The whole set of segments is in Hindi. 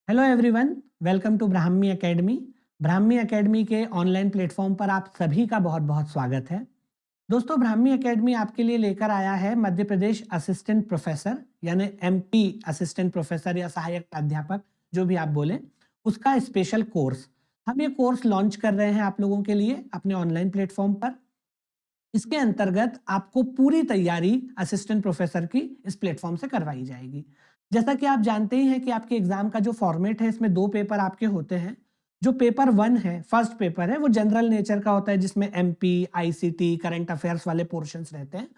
Hello everyone, welcome to Brahmi Academy. Brahmi Academy के ऑनलाइन प्लेटफॉर्म पर आप सभी का बहुत बहुत स्वागत है। दोस्तों, ब्राह्मी एकेडमी आपके लिए लेकर आया है मध्य प्रदेश असिस्टेंट प्रोफेसर यानी एमपी असिस्टेंट प्रोफेसर या सहायक प्राध्यापक, जो भी आप बोलें, उसका स्पेशल कोर्स। हम ये कोर्स लॉन्च कर रहे हैं आप लोगों के लिए अपने ऑनलाइन प्लेटफॉर्म पर। इसके अंतर्गत आपको पूरी तैयारी असिस्टेंट प्रोफेसर की इस प्लेटफॉर्म से करवाई जाएगी। जैसा कि आप जानते ही हैं कि आपके एग्जाम का जो फॉर्मेट है, इसमें 2 पेपर आपके होते हैं। जो पेपर 1 है, फर्स्ट पेपर है, वो जनरल नेचर का होता है, जिसमें एमपी, आईसीटी, करंट अफेयर्स वाले पोर्शंस रहते हैं।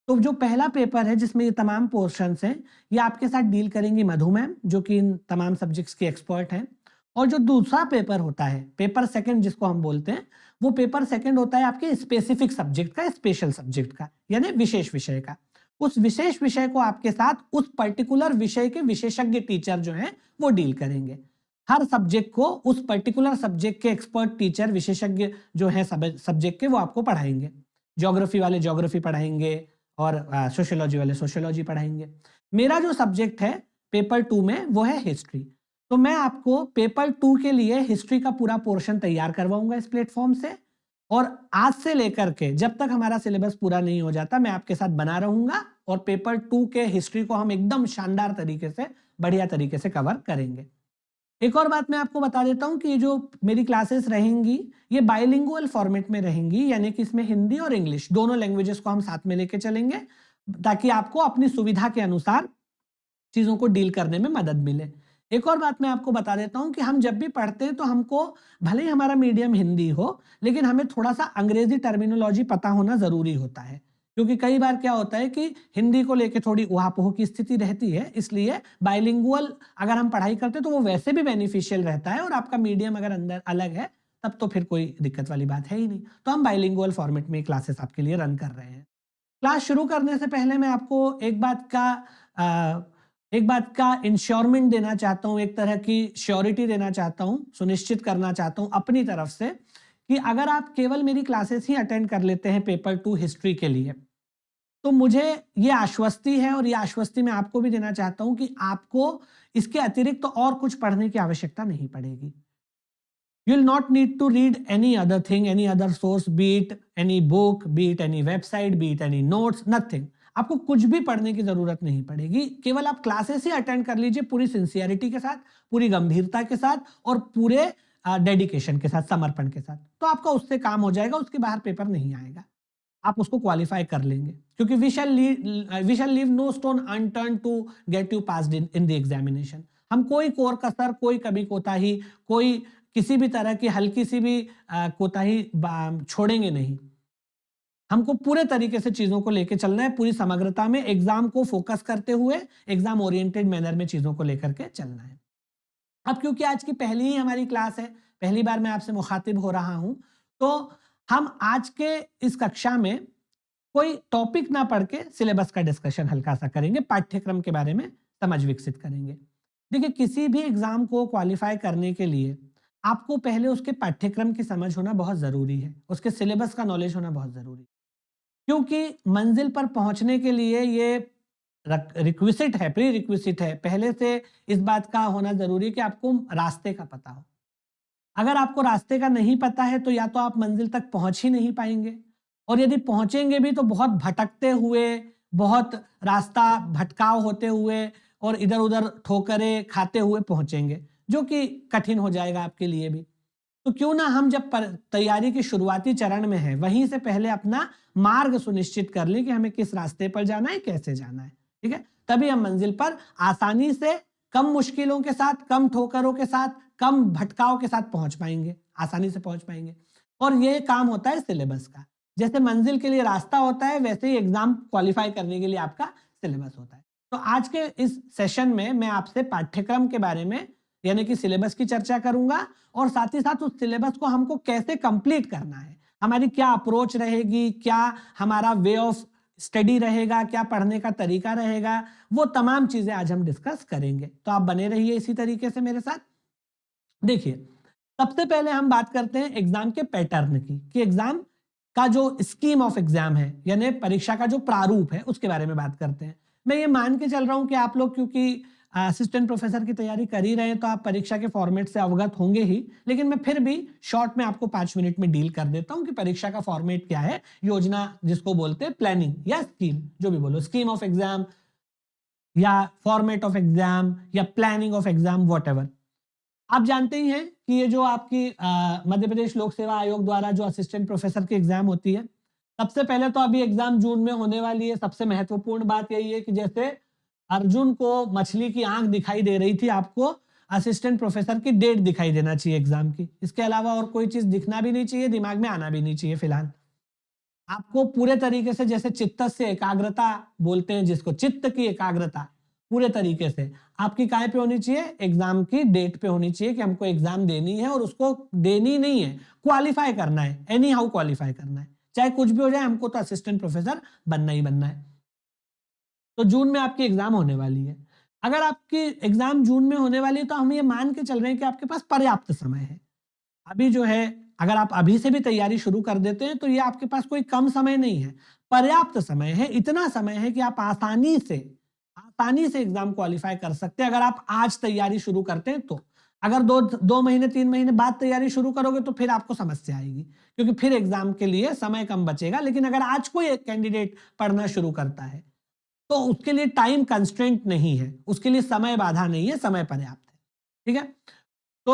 तो जो पहला पेपर है, जिसमें ये तमाम पोर्शंस हैं, ये आपके साथ डील करेंगी मधु मैम, जो कि इन तमाम सब्जेक्ट्स की एक्सपर्ट हैं। और जो दूसरा पेपर होता है, पेपर सेकंड जिसको हम बोलते हैं, वो पेपर सेकंड होता है आपके स्पेसिफिक सब्जेक्ट का, स्पेशल सब्जेक्ट का, यानी विशेष विषय का। उस विशेष विषय को आपके साथ उस पर्टिकुलर विषय के विशेषज्ञ टीचर जो हैं, वो डील करेंगे। हर सब्जेक्ट को उस पर्टिकुलर सब्जेक्ट के एक्सपर्ट टीचर, विशेषज्ञ जो हैं सब्जेक्ट के, वो आपको पढ़ाएंगे। ज्योग्राफी वाले ज्योग्राफी पढ़ाएंगे और सोशियोलॉजी वाले सोशियोलॉजी पढ़ाएंगे। मेरा जो सब्जेक्ट है पेपर 2 में, वो है हिस्ट्री। तो मैं आपको पेपर 2 के लिए हिस्ट्री का पूरा पोर्शन तैयार करवाऊंगा इस प्लेटफॉर्म से। और आज से लेकर के जब तक हमारा सिलेबस पूरा नहीं हो जाता, मैं आपके साथ बना रहूंगा और पेपर 2 के हिस्ट्री को हम एकदम शानदार तरीके से, बढ़िया तरीके से कवर करेंगे। एक और बात मैं आपको बता देता हूं कि ये जो मेरी क्लासेस रहेंगी, ये बाइलिंगुअल फॉर्मेट में रहेंगी, यानी कि इसमें हिंदी और इंग्लिश दोनों लैंग्वेजेस को हम साथ में लेके चलेंगे, ताकि आपको अपनी सुविधा के अनुसार चीजों को डील करने में मदद मिले। एक और बात मैं आपको बता देता हूं कि हम जब भी पढ़ते हैं, तो हमको भले ही हमारा मीडियम हिंदी हो, लेकिन हमें थोड़ा सा अंग्रेजी टर्मिनोलॉजी पता होना जरूरी होता है। क्योंकि कई बार क्या होता है कि हिंदी को लेके थोड़ी उहापोह की स्थिति रहती है, इसलिए बाइलिंगुअल अगर हम पढ़ाई करते हैं, तो वो वैसे भी बेनिफिशियल रहता है। और आपका मीडियम अगर अंदर अलग है, तब तो फिर कोई दिक्कत वाली बात है ही नहीं। तो हम बाइलिंगुअल फॉर्मेट में क्लासेस आपके लिए रन कर रहे हैं। क्लास शुरू करने से पहले मैं आपको एक बात का इंश्योरमेंट देना चाहता हूं, एक तरह की श्योरिटी देना चाहता हूं, सुनिश्चित करना चाहता हूं अपनी तरफ से, कि अगर आप केवल मेरी क्लासेस ही अटेंड कर लेते हैं पेपर 2 हिस्ट्री के लिए, तो मुझे ये आश्वस्ति है, और ये आश्वस्ति मैं आपको भी देना चाहता हूं, कि आपको इसके अतिरिक्त तो और कुछ पढ़ने की आवश्यकता नहीं पड़ेगी। You will not need to read any other thing, any other source, be it any book, be it any website, be it any notes, nothing. आपको कुछ भी पढ़ने की जरूरत नहीं पड़ेगी। केवल आप क्लासेस ही अटेंड कर लीजिए पूरी सिंसियरिटी के साथ, पूरी गंभीरता के साथ और पूरे डेडिकेशन के साथ, समर्पण के साथ। तो आपका उससे काम हो जाएगा, उसके बाहर पेपर नहीं आएगा, आप उसको क्वालिफाई कर लेंगे। क्योंकि we shall leave no stone unturned to get you passed in the examination. हम कोई कोर कसर, कोई कभी कोताही, कोई किसी भी तरह की हल्की सी भी कोताही छोड़ेंगे नहीं। हमको पूरे तरीके से चीजों को लेकर चलना है, पूरी समग्रता में एग्जाम को फोकस करते हुए, एग्जाम ओरिएंटेड मैनर में चीजों को लेकर के चलना है। अब क्योंकि आज की पहली ही हमारी क्लास है, पहली बार मैं आपसे मुखातिब हो रहा हूं, तो हम आज के इस कक्षा में कोई टॉपिक ना पढ़ के सिलेबस का डिस्कशन हल्का सा करेंगे, पाठ्यक्रम के बारे में समझ विकसित करेंगे। देखिए, किसी भी एग्जाम को क्वालिफाई करने के लिए आपको पहले उसके पाठ्यक्रम की समझ होना बहुत जरूरी है, उसके सिलेबस का नॉलेज होना बहुत जरूरी है। क्योंकि मंजिल पर पहुंचने के लिए ये रिक्विजिट है, प्री रिक्विजिट है, पहले से इस बात का होना जरूरी है कि आपको रास्ते का पता हो। अगर आपको रास्ते का नहीं पता है, तो या तो आप मंजिल तक पहुंच ही नहीं पाएंगे, और यदि पहुंचेंगे भी तो बहुत भटकते हुए, बहुत रास्ता भटकाव होते हुए और इधर उधर ठोकरे खाते हुए पहुंचेंगे, जो कि कठिन हो जाएगा आपके लिए भी। तो क्यों ना हम जब तैयारी के शुरुआती चरण में है, वहीं से पहले अपना मार्ग सुनिश्चित कर लें कि हमें किस रास्ते पर जाना है, कैसे जाना है। ठीक है, तभी हम मंजिल पर आसानी से, कम मुश्किलों के साथ, कम ठोकरों के साथ, कम भटकाव के साथ पहुंच पाएंगे, आसानी से पहुंच पाएंगे। और ये काम होता है सिलेबस का। जैसे मंजिल के लिए रास्ता होता है, वैसे ही एग्जाम क्वालिफाई करने के लिए आपका सिलेबस होता है। तो आज के इस सेशन में मैं आपसे पाठ्यक्रम के बारे में, यानी कि सिलेबस की चर्चा करूंगा, और साथ ही साथ उस सिलेबस को हमको कैसे कंप्लीट करना है, हमारी क्या अप्रोच रहेगी, क्या हमारा वे ऑफ स्टडी रहेगा, क्या पढ़ने का तरीका रहेगा, वो तमाम चीजें आज हम डिस्कस करेंगे। तो आप बने रहिए इसी तरीके से मेरे साथ। देखिए, सबसे पहले हम बात करते हैं एग्जाम के पैटर्न की, कि एग्जाम का जो स्कीम ऑफ एग्जाम है, यानी परीक्षा का जो प्रारूप है, उसके बारे में बात करते हैं। मैं ये मान के चल रहा हूं कि आप लोग, क्योंकि असिस्टेंट प्रोफेसर की तैयारी कर ही रहे हैं तो आप परीक्षा के फॉर्मेट से अवगत होंगे ही, लेकिन मैं फिर भी शॉर्ट में आपको 5 मिनट में डील कर देता हूं कि परीक्षा का फॉर्मेट क्या है, योजना जिसको बोलते हैं, प्लानिंग या स्कीम, जो भी बोलो, स्कीम ऑफ एग्जाम या फॉर्मेट ऑफ एग्जाम या प्लानिंग ऑफ एग्जाम, व्हाटएवर। आप जानते ही हैं कि ये जो आपकी मध्य प्रदेश लोक सेवा आयोग द्वारा जो असिस्टेंट प्रोफेसर की एग्जाम होती है, सबसे पहले तो अभी एग्जाम जून में होने वाली है। सबसे महत्वपूर्ण बात यही है कि जैसे अर्जुन को मछली की आंख दिखाई दे रही थी, आपको असिस्टेंट प्रोफेसर की डेट दिखाई देना चाहिए एग्जाम की। इसके अलावा और कोई चीज दिखना भी नहीं चाहिए, दिमाग में आना भी नहीं चाहिए। फिलहाल आपको पूरे तरीके से, जैसे चित्त से एकाग्रता बोलते हैं जिसको, चित्त की एकाग्रता पूरे तरीके से आपकी काय पे होनी चाहिए, एग्जाम की डेट पे होनी चाहिए कि हमको एग्जाम देनी है और उसको देनी नहीं है, क्वालिफाई करना है, एनी हाउ क्वालिफाई करना है, चाहे कुछ भी हो जाए, हमको तो असिस्टेंट प्रोफेसर बनना ही बनना है। तो जून में आपकी एग्जाम होने वाली है। अगर आपकी एग्जाम जून में होने वाली है तो हम ये मान के चल रहे हैं कि आपके पास पर्याप्त समय है। अभी जो है, अगर आप अभी से भी तैयारी शुरू कर देते हैं तो ये आपके पास कोई कम समय नहीं है, पर्याप्त समय है। इतना समय है कि आप आसानी से एग्जाम क्वालिफाई कर सकते हैं अगर आप आज तैयारी शुरू करते हैं तो। अगर 2 महीने 3 महीने बाद तैयारी शुरू करोगे तो फिर आपको समस्या आएगी, क्योंकि फिर एग्जाम के लिए समय कम बचेगा। लेकिन अगर आज कोई एक कैंडिडेट पढ़ना शुरू करता है तो उसके लिए टाइम कंस्ट्रेंट नहीं है, उसके लिए समय बाधा नहीं है, समय पर्याप्त है। ठीक है, तो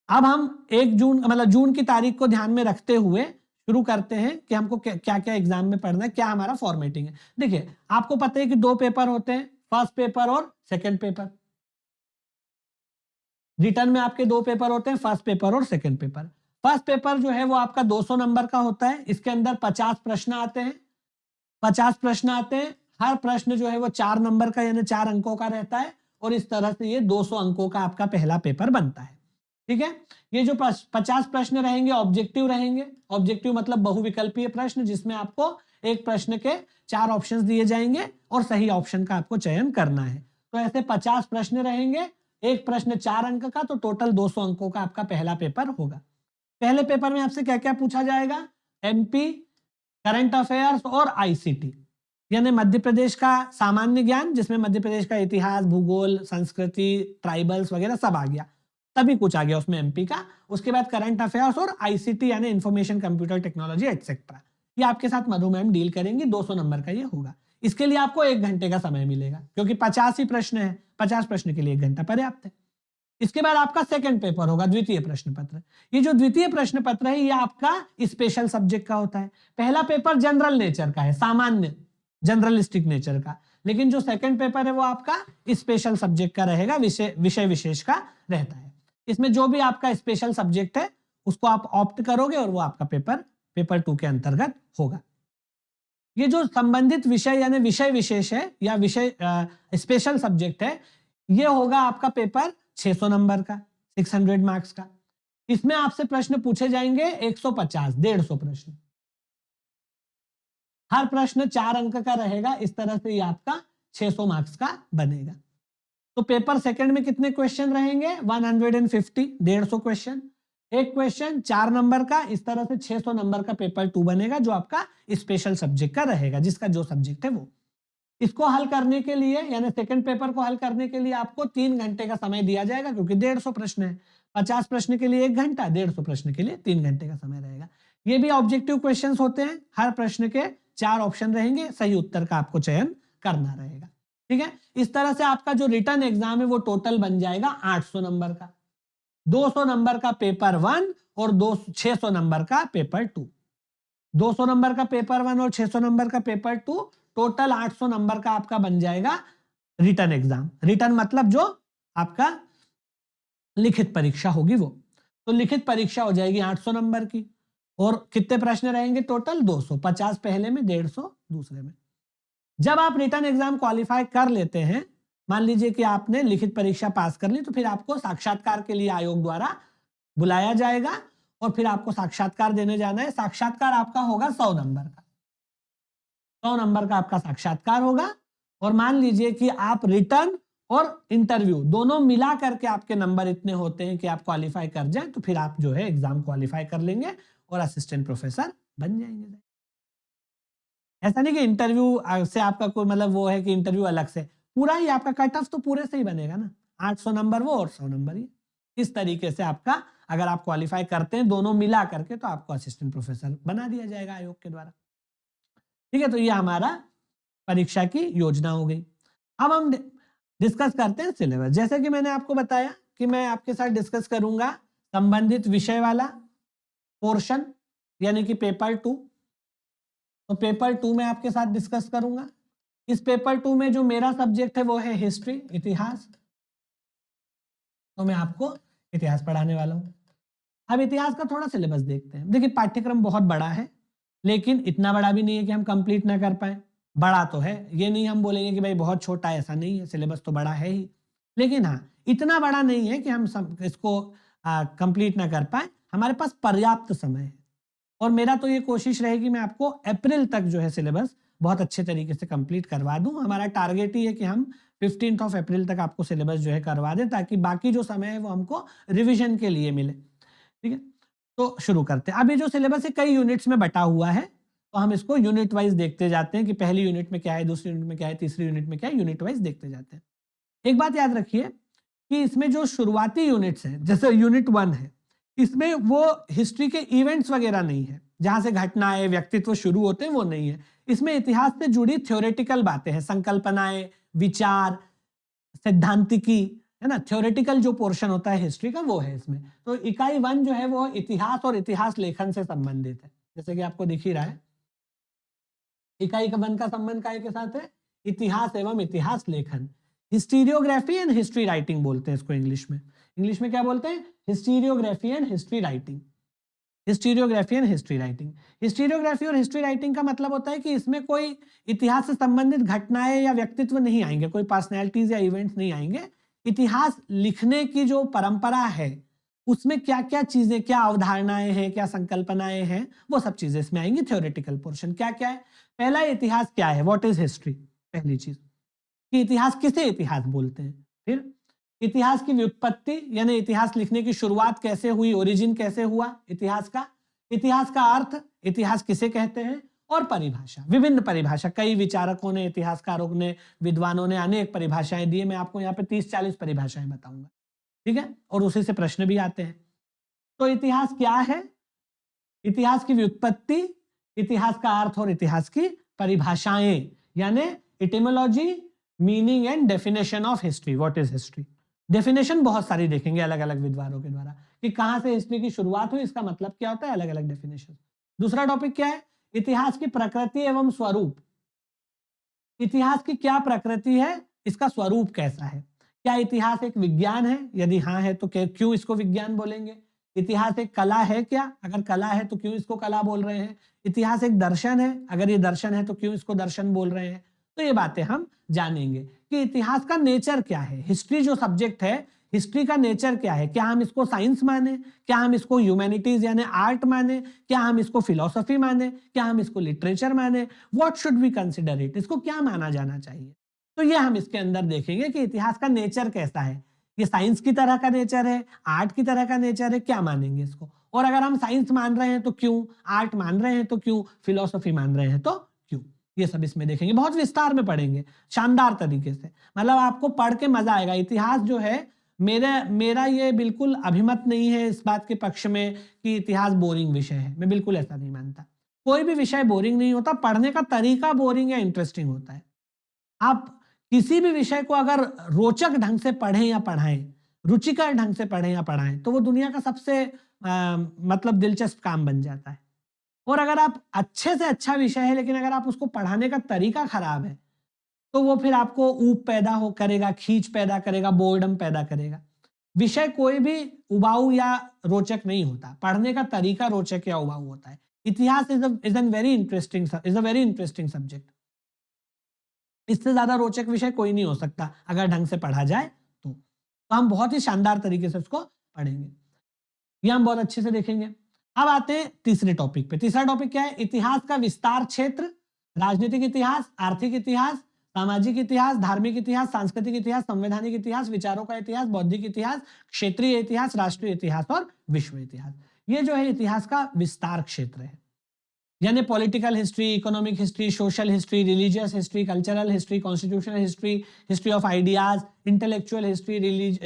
अब हम 1 जून मतलब जून की तारीख को ध्यान में रखते हुए शुरू करते हैं कि हमको क्या क्या एग्जाम में पढ़ना है, क्या हमारा फॉर्मेटिंग है। देखिए, आपको पता है कि 2 पेपर होते हैं, फर्स्ट पेपर और सेकंड पेपर। रिटर्न में आपके 2 पेपर होते हैं, फर्स्ट पेपर और सेकंड पेपर। फर्स्ट पेपर जो है वो आपका 200 नंबर का होता है। इसके अंदर 50 प्रश्न आते हैं, 50 प्रश्न आते हैं। हर प्रश्न जो है वो 4 नंबर का यानी 4 अंकों का रहता है और इस तरह से ये 200 अंकों का आपका पहला पेपर बनता है। ठीक है, ये जो 50 प्रश्न रहेंगे ऑब्जेक्टिव रहेंगे। ऑब्जेक्टिव मतलब बहुविकल्पीय प्रश्न, जिसमें आपको एक प्रश्न के 4 ऑप्शंस दिए जाएंगे और सही ऑप्शन का आपको चयन करना है। तो ऐसे 50 प्रश्न रहेंगे, एक प्रश्न 4 अंक का, तो टोटल 200 अंकों का आपका पहला पेपर होगा। पहले पेपर में आपसे क्या क्या पूछा जाएगा? एमपी, करंट अफेयर्स और आईसीटी, यानी मध्य प्रदेश का सामान्य ज्ञान, जिसमें मध्य प्रदेश का इतिहास, भूगोल, संस्कृति, ट्राइबल्स वगैरह सब आ गया, तभी कुछ आ गया उसमें एमपी का। उसके बाद करंट अफेयर्स और आईसीटी यानी इंफॉर्मेशन कंप्यूटर टेक्नोलॉजी एटसेट्रा, ये आपके साथ मधु मैम डील करेंगी। 200 नंबर का ये होगा। इसके लिए आपको 1 घंटे का समय मिलेगा, क्योंकि 50 ही प्रश्न है, 50 प्रश्न के लिए 1 घंटा पर्याप्त है। इसके बाद आपका सेकंड पेपर होगा, द्वितीय प्रश्न पत्र। ये जो द्वितीय प्रश्न पत्र है ये आपका स्पेशल सब्जेक्ट का होता है। पहला पेपर जनरल नेचर का है, सामान्य जनरलिस्टिक नेचर का, लेकिन जो सेकंड पेपर है वो आपका स्पेशल सब्जेक्ट का रहेगा, विषय विशेष का रहता है। इसमें जो भी आपका स्पेशल सब्जेक्ट है उसको आप ऑप्ट करोगे और वो आपका पेपर 2 के अंतर्गत होगा। ये जो संबंधित विषय यानी विषय विशेष है या विषय स्पेशल सब्जेक्ट है, ये होगा आपका पेपर 600 नंबर का, 600 मार्क्स का। इसमें आपसे प्रश्न पूछे जाएंगे 150, 150 प्रश्न। हर प्रश्न 4 अंक का रहेगा। इस तरह से ये आपका 600 मार्क्स का बनेगा। तो पेपर सेकंड में कितने क्वेश्चन रहेंगे? 150, 150 क्वेश्चन। एक क्वेश्चन 4 नंबर का। इस तरह से 600 नंबर का पेपर 2 बनेगा, जो आपका स्पेशल सब्जेक्ट का रहेगा, जिसका जो सब्जेक्ट है वो। इसको हल करने के लिए यानी सेकंड पेपर को हल करने के लिए आपको 3 घंटे का समय दिया जाएगा, क्योंकि 150 प्रश्न है। 50 प्रश्न के लिए 1 घंटा, 150 प्रश्न के लिए 3 घंटे का समय रहेगा। ये भी ऑब्जेक्टिव क्वेश्चंस होते हैं। हर प्रश्न के 4 ऑप्शन रहेंगे, सही उत्तर का आपको चयन करना रहेगा। ठीक है, इस तरह से आपका जो रिटर्न एग्जाम है वो टोटल बन जाएगा 800 नंबर का। 200 नंबर का पेपर 1 और 600 नंबर का पेपर 2। 200 नंबर का पेपर 1 और 600 नंबर का पेपर 2, टोटल 800 नंबर का आपका बन जाएगा रिटर्न एग्जाम। रिटर्न मतलब जो आपका लिखित परीक्षा होगी वो। तो लिखित परीक्षा हो जाएगी 800 नंबर की। और कितने प्रश्न रहेंगे? टोटल 200, 50 पहले में, 150 दूसरे में। जब आप रिटर्न एग्जाम क्वालिफाई कर लेते हैं, मान लीजिए कि आपने लिखित परीक्षा पास कर ली, तो फिर आपको साक्षात्कार के लिए आयोग द्वारा बुलाया जाएगा और फिर आपको साक्षात्कार देने जाना है। साक्षात्कार आपका होगा 100 नंबर का। 100 नंबर का आपका साक्षात्कार होगा। और मान लीजिए कि आप रिटर्न और इंटरव्यू दोनों मिला करके आपके नंबर इतने होते हैं कि आप क्वालिफाई कर जाएं, तो फिर आप जो है एग्जाम क्वालिफाई कर लेंगे और असिस्टेंट प्रोफेसर बन जाएंगे। ऐसा नहीं कि इंटरव्यू से आपका कोई मतलब वो है कि इंटरव्यू अलग से, पूरा ही आपका कट ऑफ तो पूरे से ही बनेगा ना, 800 नंबर वो और 100 नंबर ये। इस तरीके से आपका अगर आप क्वालिफाई करते हैं दोनों मिला करके तो आपको असिस्टेंट प्रोफेसर बना दिया जाएगा आयोग के द्वारा। ठीक है, तो ये हमारा परीक्षा की योजना हो गई। अब हम डिस्कस करते हैं सिलेबस। जैसे कि मैंने आपको बताया कि मैं आपके साथ डिस्कस करूंगा संबंधित विषय वाला पोर्शन, यानी कि पेपर 2। तो पेपर 2 में आपके साथ डिस्कस करूंगा। इस पेपर 2 में जो मेरा सब्जेक्ट है वो है हिस्ट्री, इतिहास। तो मैं आपको इतिहास पढ़ाने वाला हूं। अब इतिहास का थोड़ा सिलेबस देखते हैं। देखिए पाठ्यक्रम बहुत बड़ा है, लेकिन इतना बड़ा भी नहीं है कि हम कंप्लीट ना कर पाए। बड़ा तो है, ये नहीं हम बोलेंगे कि भाई बहुत छोटा है, ऐसा नहीं है, सिलेबस तो बड़ा है ही। लेकिन हाँ, इतना बड़ा नहीं है कि हम इसको कंप्लीट ना कर पाए। हमारे पास पर्याप्त समय है और मेरा तो ये कोशिश रहेगी मैं आपको अप्रैल तक जो है सिलेबस बहुत अच्छे तरीके से कंप्लीट करवा दूं। हमारा टारगेट ही है कि हम 15 अप्रैल तक आपको सिलेबस जो है करवा दें, ताकि बाकी जो समय है वो हमको रिविजन के लिए मिले। ठीक है, तो शुरू करते हैं। अब ये जो सिलेबस है कई यूनिट्स में बटा हुआ है, तो हम इसको यूनिट वाइज देखते जाते हैं कि पहली यूनिट में क्या है, दूसरी यूनिट में क्या है, तीसरी यूनिट में क्या है, यूनिट वाइज देखते जाते हैं। एक बात याद रखिए कि इसमें जो शुरुआती यूनिट्स हैं, जैसे यूनिट 1 है, इसमें वो हिस्ट्री के इवेंट्स वगैरह नहीं है, जहां से घटनाएं व्यक्तित्व शुरू होते हैं वो नहीं है। इसमें इतिहास से जुड़ी थ्योरेटिकल बातें हैं, संकल्पनाएं, विचार, सिद्धांतिकी, है ना, थ्योरेटिकल जो पोर्शन होता है हिस्ट्री का वो है इसमें। तो इकाई 1 जो है वो इतिहास और इतिहास लेखन से संबंधित है, जैसे कि आपको दिख ही रहा है। इकाई 1 का संबंध काय के साथ है? इतिहास एवं इतिहास लेखन। हिस्टीरियोग्राफी एंड हिस्ट्री राइटिंग बोलते हैं इसको इंग्लिश में। इंग्लिश में क्या बोलते हैं? Historiography and history writing. Historiography and history writing. Historiography और हिस्ट्री राइटिंग का मतलब होता है कि इसमें कोई इतिहास से संबंधित घटनाएं या व्यक्तित्व नहीं आएंगे, कोई पर्सनैलिटीज या इवेंट्स नहीं आएंगे। इतिहास लिखने की जो परंपरा है उसमें क्या क्या चीजें, क्या अवधारणाएं हैं, क्या संकल्पनाएं हैं, वो सब चीजें इसमें आएंगी। थ्योरेटिकल पोर्शन क्या क्या है? पहला, इतिहास क्या है, व्हाट इज हिस्ट्री, पहली चीज कि इतिहास किसे इतिहास बोलते हैं। फिर इतिहास की व्युत्पत्ति, यानी इतिहास लिखने की शुरुआत कैसे हुई, ओरिजिन कैसे हुआ इतिहास का। इतिहास का अर्थ, इतिहास किसे कहते हैं, और परिभाषा, विभिन्न परिभाषा। कई विचारकों ने, इतिहासकारों ने, विद्वानों ने अनेक परिभाषाएं दी। मैं आपको यहाँ पे 30-40 परिभाषाएं बताऊंगा, ठीक है, और उसी से प्रश्न भी आते हैं। तो इतिहास क्या है, इतिहास की व्युत्पत्ति, इतिहास का अर्थ और इतिहास की परिभाषाएं, यानी etymology, meaning and definition of history, what is history. Definition बहुत सारी देखेंगे अलग अलग विद्वानों के द्वारा कि कहां से हिस्ट्री की शुरुआत हुई, इसका मतलब क्या होता है, अलग अलग डेफिनेशन। दूसरा टॉपिक क्या है? इतिहास की प्रकृति एवं स्वरूप। इतिहास की क्या प्रकृति है, इसका स्वरूप कैसा है। क्या इतिहास एक विज्ञान है? यदि हाँ है तो क्यों इसको विज्ञान बोलेंगे। इतिहास एक कला है क्या? अगर कला है तो क्यों इसको कला बोल रहे हैं। इतिहास एक दर्शन है? अगर ये दर्शन है तो क्यों इसको दर्शन बोल रहे हैं। तो ये बातें हम जानेंगे कि इतिहास का नेचर क्या है। हिस्ट्री जो सब्जेक्ट है, हिस्ट्री का नेचर क्या है। क्या हम इसको साइंस माने, क्या हम इसको ह्यूमैनिटीज यानी आर्ट माने, क्या हम इसको फिलॉसफी माने, क्या हम इसको लिटरेचर माने, what should we consider it, इसको क्या माना जाना चाहिए। तो ये हम इसके अंदर देखेंगे कि इतिहास का नेचर कैसा है। ये साइंस की तरह का नेचर है, आर्ट की तरह का नेचर है, क्या मानेंगे इसको। और अगर हम साइंस मान रहे हैं तो क्यों, आर्ट मान रहे हैं तो क्यों, फिलॉसफी मान रहे हैं तो क्यों, ये सब इसमें देखेंगे। बहुत विस्तार में पढ़ेंगे, शानदार तरीके से, मतलब आपको पढ़ के मजा आएगा। इतिहास जो है, मेरा ये बिल्कुल अभिमत नहीं है इस बात के पक्ष में कि इतिहास बोरिंग विषय है। मैं बिल्कुल ऐसा नहीं मानता। कोई भी विषय बोरिंग नहीं होता, पढ़ने का तरीका बोरिंग या इंटरेस्टिंग होता है। आप किसी भी विषय को अगर रोचक ढंग से पढ़ें या पढ़ाएं, रुचिकर ढंग से पढ़ें या पढ़ाएं, तो वो दुनिया का सबसे मतलब दिलचस्प काम बन जाता है। और अगर आप अच्छे से अच्छा विषय है लेकिन अगर आप उसको पढ़ाने का तरीका खराब है, तो वो फिर आपको ऊब पैदा हो करेगा, खींच पैदा करेगा, बोर्डम पैदा करेगा। विषय कोई भी उबाऊ या रोचक नहीं होता, पढ़ने का तरीका रोचक या उबाऊ होता है। इतिहास is a very interesting subject. इससे ज्यादा रोचक विषय कोई नहीं हो सकता अगर ढंग से पढ़ा जाए तो हम बहुत ही शानदार तरीके से उसको पढ़ेंगे, ये हम बहुत अच्छे से देखेंगे। अब आते हैं तीसरे टॉपिक पे। तीसरा टॉपिक क्या है? इतिहास का विस्तार क्षेत्र। राजनीतिक इतिहास, आर्थिक इतिहास, सामाजिक इतिहास, धार्मिक इतिहास, सांस्कृतिक इतिहास, संवैधानिक इतिहास, विचारों का इतिहास, बौद्धिक इतिहास, क्षेत्रीय इतिहास, राष्ट्रीय इतिहास और विश्व इतिहास। ये जो है इतिहास का विस्तार क्षेत्र है। यानी political history, economic history, social history, religious history, cultural history, constitutional history, history of ideas, intellectual history,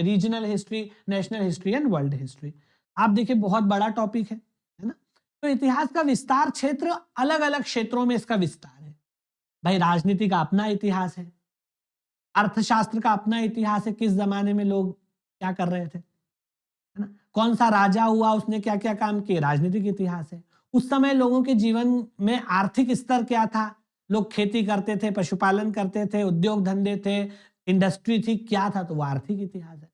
regional history, national history and world history. आप देखिए बहुत बड़ा टॉपिक है ना। तो इतिहास का विस्तार क्षेत्र, अलग अलग क्षेत्रों में इसका विस्तार है। भाई राजनीति का अपना इतिहास है, अर्थशास्त्र का अपना इतिहास है, किस जमाने में लोग क्या कर रहे थे, है ना, कौन सा राजा हुआ, उसने क्या क्या काम किए, राजनीतिक इतिहास है। उस समय लोगों के जीवन में आर्थिक स्तर क्या था, लोग खेती करते थे, पशुपालन करते थे, उद्योग धंधे थे, इंडस्ट्री थी, क्या था, तो वो आर्थिक इतिहास है।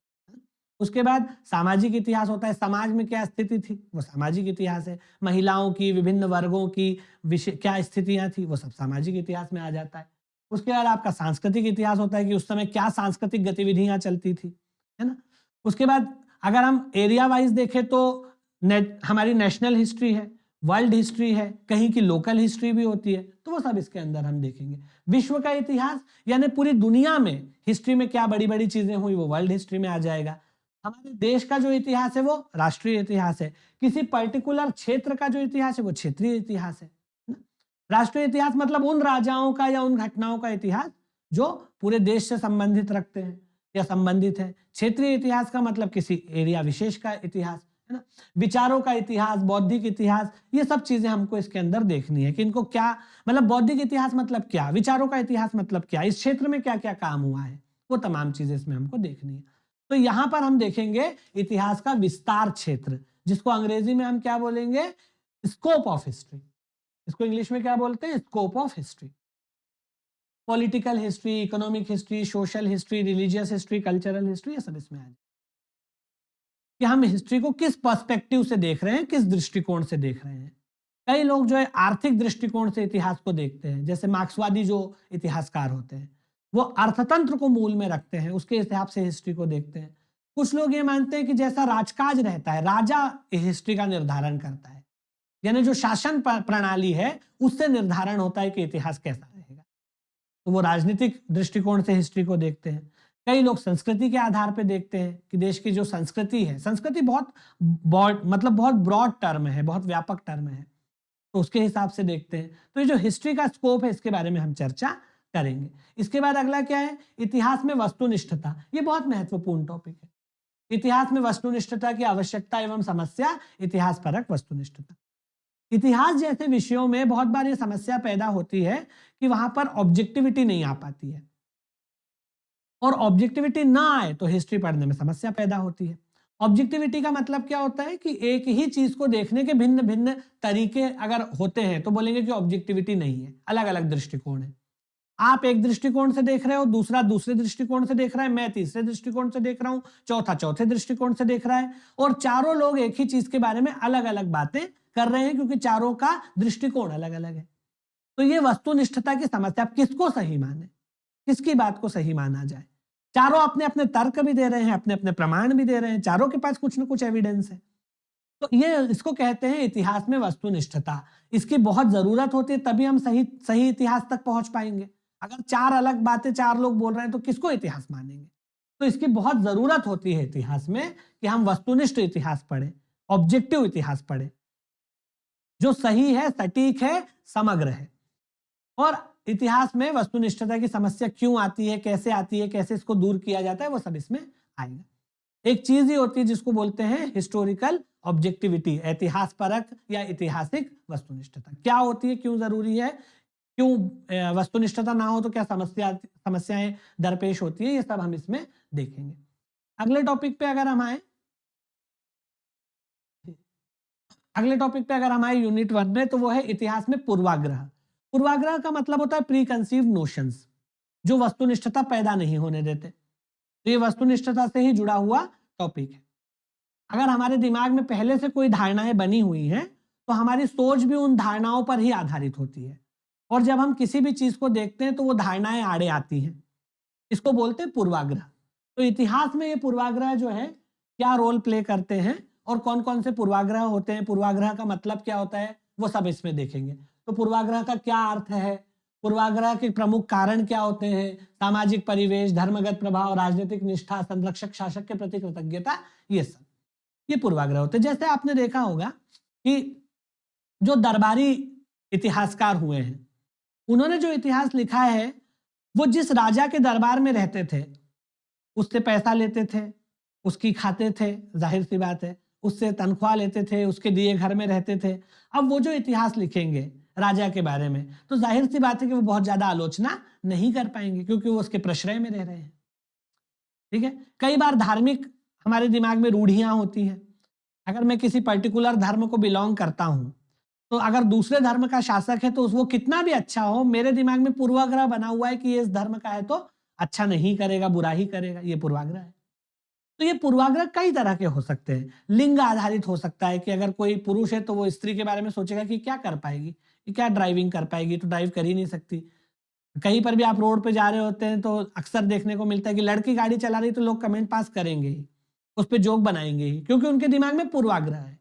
उसके बाद सामाजिक इतिहास होता है, समाज में क्या स्थिति थी, वो सामाजिक इतिहास है। महिलाओं की, विभिन्न वर्गों की क्या स्थितियां थी, वो सब सामाजिक इतिहास में आ जाता है। उसके बाद आपका सांस्कृतिक इतिहास होता है कि उस समय क्या सांस्कृतिक गतिविधियां चलती थी, है ना। उसके बाद अगर हम एरिया वाइज देखें तो हमारी नेशनल हिस्ट्री है, वर्ल्ड हिस्ट्री है, कहीं की लोकल हिस्ट्री भी होती है, तो वो सब इसके अंदर हम देखेंगे। विश्व का इतिहास यानी पूरी दुनिया में हिस्ट्री में क्या बड़ी बड़ी चीजें हुई, वो वर्ल्ड हिस्ट्री में आ जाएगा। हमारे देश का जो इतिहास है वो राष्ट्रीय इतिहास है। किसी पर्टिकुलर क्षेत्र का जो इतिहास है वो क्षेत्रीय इतिहास है ना? राष्ट्रीय इतिहास मतलब उन राजाओं का या उन घटनाओं का इतिहास जो पूरे देश से संबंधित रखते हैं या संबंधित है। क्षेत्रीय इतिहास का मतलब किसी एरिया विशेष का इतिहास, है ना। विचारों का इतिहास, बौद्धिक इतिहास, ये सब चीजें हमको इसके अंदर देखनी है कि इनको क्या मतलब, बौद्धिक इतिहास मतलब क्या, विचारों का इतिहास मतलब क्या, इस क्षेत्र में क्या क्या काम हुआ है, वो तमाम चीजें इसमें हमको देखनी है। तो यहां पर हम देखेंगे इतिहास का विस्तार क्षेत्र, जिसको अंग्रेजी में हम क्या बोलेंगे, स्कोप ऑफ हिस्ट्री। इसको इंग्लिश में क्या बोलते हैं, scope of history. Political history, economic history, social history, religious history, cultural history, ये सब इसमें आ जाए कि हम हिस्ट्री को किस पर्सपेक्टिव से देख रहे हैं, किस दृष्टिकोण से देख रहे हैं। कई लोग जो है आर्थिक दृष्टिकोण से इतिहास को देखते हैं, जैसे मार्क्सवादी जो इतिहासकार होते हैं वो अर्थतंत्र को मूल में रखते हैं, उसके हिसाब से हिस्ट्री को देखते हैं। कुछ लोग ये मानते हैं कि जैसा राजकाज रहता है, राजा हिस्ट्री का निर्धारण करता है, यानी जो शासन प्रणाली है उससे निर्धारण होता है कि इतिहास कैसा रहेगा, तो वो राजनीतिक दृष्टिकोण से हिस्ट्री को देखते हैं। कई लोग संस्कृति के आधार पर देखते हैं कि देश की जो संस्कृति है, संस्कृति बहुत मतलब बहुत ब्रॉड टर्म है, बहुत व्यापक टर्म है, तो उसके हिसाब से देखते हैं। तो ये जो हिस्ट्री का स्कोप है इसके बारे में हम चर्चा करेंगे। इसके बाद अगला क्या है, इतिहास में वस्तुनिष्ठता। ये बहुत महत्वपूर्ण टॉपिक है। इतिहास में वस्तुनिष्ठता की आवश्यकता एवं समस्या, इतिहास परक वस्तुनिष्ठता। इतिहास जैसे विषयों में बहुत बार ये समस्या पैदा होती है कि वहां पर ऑब्जेक्टिविटी नहीं आ पाती है, और ऑब्जेक्टिविटी ना आए तो हिस्ट्री पढ़ने में समस्या पैदा होती है। ऑब्जेक्टिविटी का मतलब क्या होता है कि एक ही चीज को देखने के भिन्न भिन्न तरीके अगर होते हैं तो बोलेंगे कि ऑब्जेक्टिविटी नहीं है, अलग अलग दृष्टिकोण है। आप एक दृष्टिकोण से देख रहे हो, दूसरा दूसरे दृष्टिकोण से देख रहा है, मैं तीसरे दृष्टिकोण से देख रहा हूं, चौथा चौथे दृष्टिकोण से देख रहा है, और चारों लोग एक ही चीज के बारे में अलग अलग बातें कर रहे हैं क्योंकि चारों का दृष्टिकोण अलग अलग है। तो ये वस्तुनिष्ठता की समस्या, आप किसको सही माने, किसकी बात को सही माना जाए। चारों अपने अपने तर्क भी दे रहे हैं, अपने अपने प्रमाण भी दे रहे हैं, चारों के पास कुछ ना कुछ एविडेंस है। तो ये इसको कहते हैं इतिहास में वस्तुनिष्ठता। इसकी बहुत जरूरत होती है, तभी हम सही सही इतिहास तक पहुंच पाएंगे। अगर चार अलग बातें चार लोग बोल रहे हैं तो किसको इतिहास मानेंगे। तो इसकी बहुत जरूरत होती है इतिहास में कि हम वस्तुनिष्ठ इतिहास पढ़ें, ऑब्जेक्टिव इतिहास पढ़ें, जो सही है, सटीक है, समग्र है। और इतिहास में वस्तुनिष्ठता की समस्या क्यों आती है, कैसे आती है, कैसे इसको दूर किया जाता है, वो सब इसमें आएगा। एक चीज ही होती है जिसको बोलते हैं हिस्टोरिकल ऑब्जेक्टिविटी, ऐतिहास परक या ऐतिहासिक वस्तुनिष्ठता। क्या होती है, क्यों जरूरी है, क्यों वस्तुनिष्ठता ना हो तो क्या समस्याएं दरपेश होती है, ये सब हम इसमें देखेंगे। अगले टॉपिक पे अगर हम आए, यूनिट 1 में, तो वो है इतिहास में पूर्वाग्रह। पूर्वाग्रह का मतलब होता है प्री कंसीव्ड नोशंस, जो वस्तुनिष्ठता पैदा नहीं होने देते। तो ये वस्तुनिष्ठता से ही जुड़ा हुआ टॉपिक है। अगर हमारे दिमाग में पहले से कोई धारणाएं बनी हुई हैं तो हमारी सोच भी उन धारणाओं पर ही आधारित होती है, और जब हम किसी भी चीज को देखते हैं तो वो धारणाएं आड़े आती हैं। इसको बोलते हैं पूर्वाग्रह। तो इतिहास में ये पूर्वाग्रह जो है क्या रोल प्ले करते हैं और कौन कौन से पूर्वाग्रह होते हैं, पूर्वाग्रह का मतलब क्या होता है, वो सब इसमें देखेंगे। तो पूर्वाग्रह का क्या अर्थ है, पूर्वाग्रह के प्रमुख कारण क्या होते हैं, सामाजिक परिवेश, धर्मगत प्रभाव, राजनीतिक निष्ठा, संरक्षक शासक के प्रति कृतज्ञता, ये सब ये पूर्वाग्रह होते हैं। जैसे आपने देखा होगा कि जो दरबारी इतिहासकार हुए हैं। उन्होंने जो इतिहास लिखा है वो जिस राजा के दरबार में रहते थे उससे पैसा लेते थे, उसकी खाते थे, जाहिर सी बात है, उससे तनख्वाह लेते थे, उसके दिए घर में रहते थे। अब वो जो इतिहास लिखेंगे राजा के बारे में तो जाहिर सी बात है कि वो बहुत ज्यादा आलोचना नहीं कर पाएंगे क्योंकि वो उसके प्रश्रय में रह रहे हैं। ठीक है, कई बार धार्मिक हमारे दिमाग में रूढ़ियां होती हैं। अगर मैं किसी पर्टिकुलर धर्म को बिलोंग करता हूं तो अगर दूसरे धर्म का शासक है तो वो कितना भी अच्छा हो, मेरे दिमाग में पूर्वाग्रह बना हुआ है कि ये इस धर्म का है तो अच्छा नहीं करेगा, बुरा ही करेगा, ये पूर्वाग्रह है। तो ये पूर्वाग्रह कई तरह के हो सकते हैं। लिंग आधारित हो सकता है कि अगर कोई पुरुष है तो वो स्त्री के बारे में सोचेगा कि क्या कर पाएगी, ये क्या ड्राइविंग कर पाएगी, तो ड्राइव कर ही नहीं सकती। कहीं पर भी आप रोड पे जा रहे होते हैं तो अक्सर देखने को मिलता है कि लड़की गाड़ी चला रही तो लोग कमेंट पास करेंगे ही, उस पर जोक बनाएंगे ही, क्योंकि उनके दिमाग में पूर्वाग्रह है।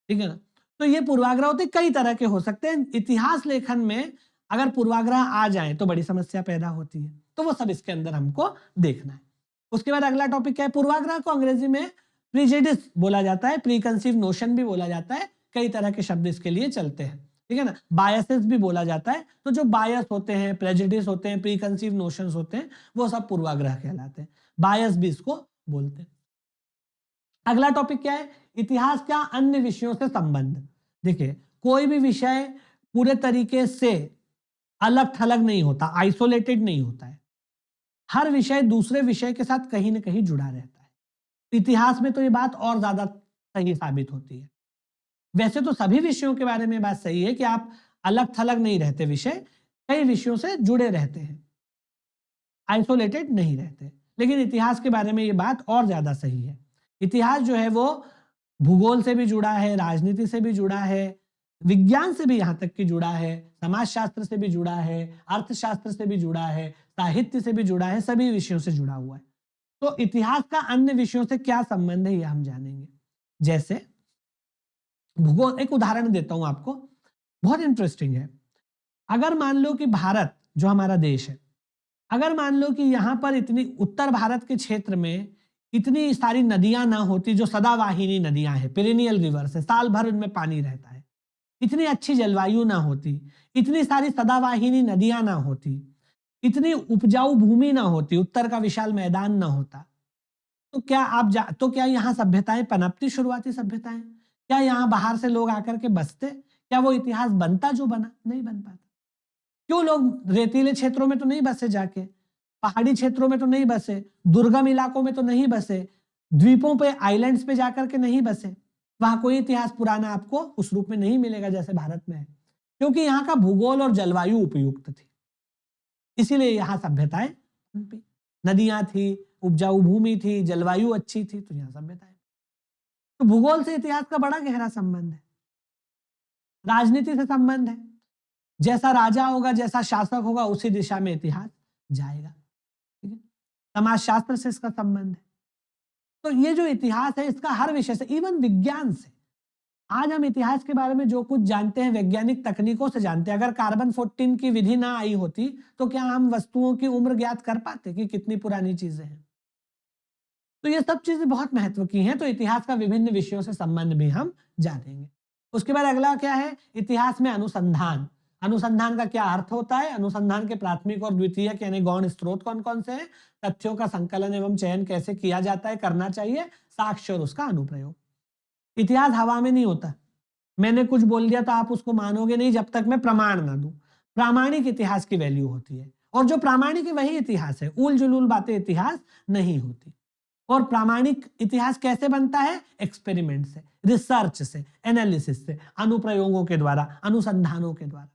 ठीक है ना, तो ये पूर्वाग्रह होते कई तरह के हो सकते हैं। इतिहास लेखन में अगर पूर्वाग्रह आ जाए तो बड़ी समस्या पैदा होती है, तो वो सब इसके अंदर हमको देखना है। उसके बाद अगला टॉपिक क्या है? पूर्वाग्रह को अंग्रेजी में प्रीजुडिस बोला जाता है, प्रीकंसीव नोशन भी बोला जाता है, कई तरह के शब्द इसके लिए चलते हैं। ठीक है ना, बायसेस भी बोला जाता है। तो जो बायस होते हैं, प्रेजुडिस होते हैं, प्रीकंसीव नोशंस होते हैं, वो सब पूर्वाग्रह कहलाते हैं। बायस भी इसको बोलते हैं। अगला टॉपिक क्या है? इतिहास का अन्य विषयों से संबंध। देखिए, कोई भी विषय पूरे तरीके से अलग थलग नहीं होता, आइसोलेटेड नहीं होता है। हर विषय दूसरे विषय के साथ कहीं ना कहीं जुड़ा रहता है। इतिहास में तो ये बात और ज्यादा सही साबित होती है। वैसे तो सभी विषयों के बारे में बात सही है कि आप अलग थलग नहीं रहते, विषय कई विषयों से जुड़े रहते हैं, आइसोलेटेड नहीं रहते। लेकिन इतिहास के बारे में ये बात और ज्यादा सही है। इतिहास जो है वो भूगोल से भी जुड़ा है, राजनीति से भी जुड़ा है, विज्ञान से भी यहां तक कि जुड़ा है, समाजशास्त्र से भी जुड़ा है, अर्थशास्त्र से भी जुड़ा है, साहित्य से भी जुड़ा है, सभी विषयों से जुड़ा हुआ है। तो इतिहास का अन्य विषयों से क्या संबंध है ये हम जानेंगे। जैसे भूगोल, एक उदाहरण देता हूं आपको, बहुत इंटरेस्टिंग है। अगर मान लो कि भारत जो हमारा देश है, अगर मान लो कि यहां पर इतनी उत्तर भारत के क्षेत्र में इतनी सारी नदियां ना होती, जो सदावाहिनी नदियां हैं, पेरिनियल रिवर्स है, साल भर उनमें पानी रहता है, इतनी अच्छी जलवायु ना होती, इतनी सारी सदावाहिनी नदियां ना होती, इतनी उपजाऊ भूमि ना होती, उत्तर का विशाल मैदान ना होता, तो क्या यहाँ सभ्यताएं पनपती, शुरुआती सभ्यताएं? क्या यहाँ बाहर से लोग आकर के बसते? क्या वो इतिहास बनता जो बना? नहीं बन पाता। क्यों? लोग रेतीले क्षेत्रों में तो नहीं बसे, जाके पहाड़ी क्षेत्रों में तो नहीं बसे, दुर्गम इलाकों में तो नहीं बसे, द्वीपों पे, आइलैंड्स पे जाकर के नहीं बसे। वहां कोई इतिहास पुराना आपको उस रूप में नहीं मिलेगा जैसे भारत में है, क्योंकि यहाँ का भूगोल और जलवायु उपयुक्त थी, इसीलिए यहाँ सभ्यताएं पनपी। नदियां थी, उपजाऊ भूमि थी, जलवायु अच्छी थी, तो यहाँ सभ्यताएं। तो भूगोल से इतिहास का बड़ा गहरा संबंध है। राजनीति से संबंध है, जैसा राजा होगा, जैसा शासक होगा, उसी दिशा में इतिहास जाएगा। ठीक है, समाजशास्त्र से इसका संबंध है। तो ये जो इतिहास है इसका हर विषय से, इवन विज्ञान से, आज हम इतिहास के बारे में जो कुछ जानते हैं वैज्ञानिक तकनीकों से जानते हैं। अगर कार्बन 14 की विधि ना आई होती तो क्या हम वस्तुओं की उम्र ज्ञात कर पाते कि कितनी पुरानी चीजें हैं? तो ये सब चीजें बहुत महत्व की हैं। तो इतिहास का विभिन्न विषयों से संबंध भी हम जानेंगे। उसके बाद अगला क्या है? इतिहास में अनुसंधान। अनुसंधान का क्या अर्थ होता है? अनुसंधान के प्राथमिक और द्वितीयक यानी गौण स्रोत कौन कौन से हैं? तथ्यों का संकलन एवं चयन कैसे किया जाता है, करना चाहिए, साक्ष्य और उसका अनुप्रयोग। इतिहास हवा में नहीं होता। मैंने कुछ बोल दिया तो आप उसको मानोगे नहीं जब तक मैं प्रमाण ना दूं। प्रामाणिक इतिहास की वैल्यू होती है, और जो प्रामाणिक है वही इतिहास है। उल जुलूल बातें इतिहास नहीं होती। और प्रामाणिक इतिहास कैसे बनता है? एक्सपेरिमेंट से, रिसर्च से, एनालिसिस से, अनुप्रयोगों के द्वारा, अनुसंधानों के द्वारा।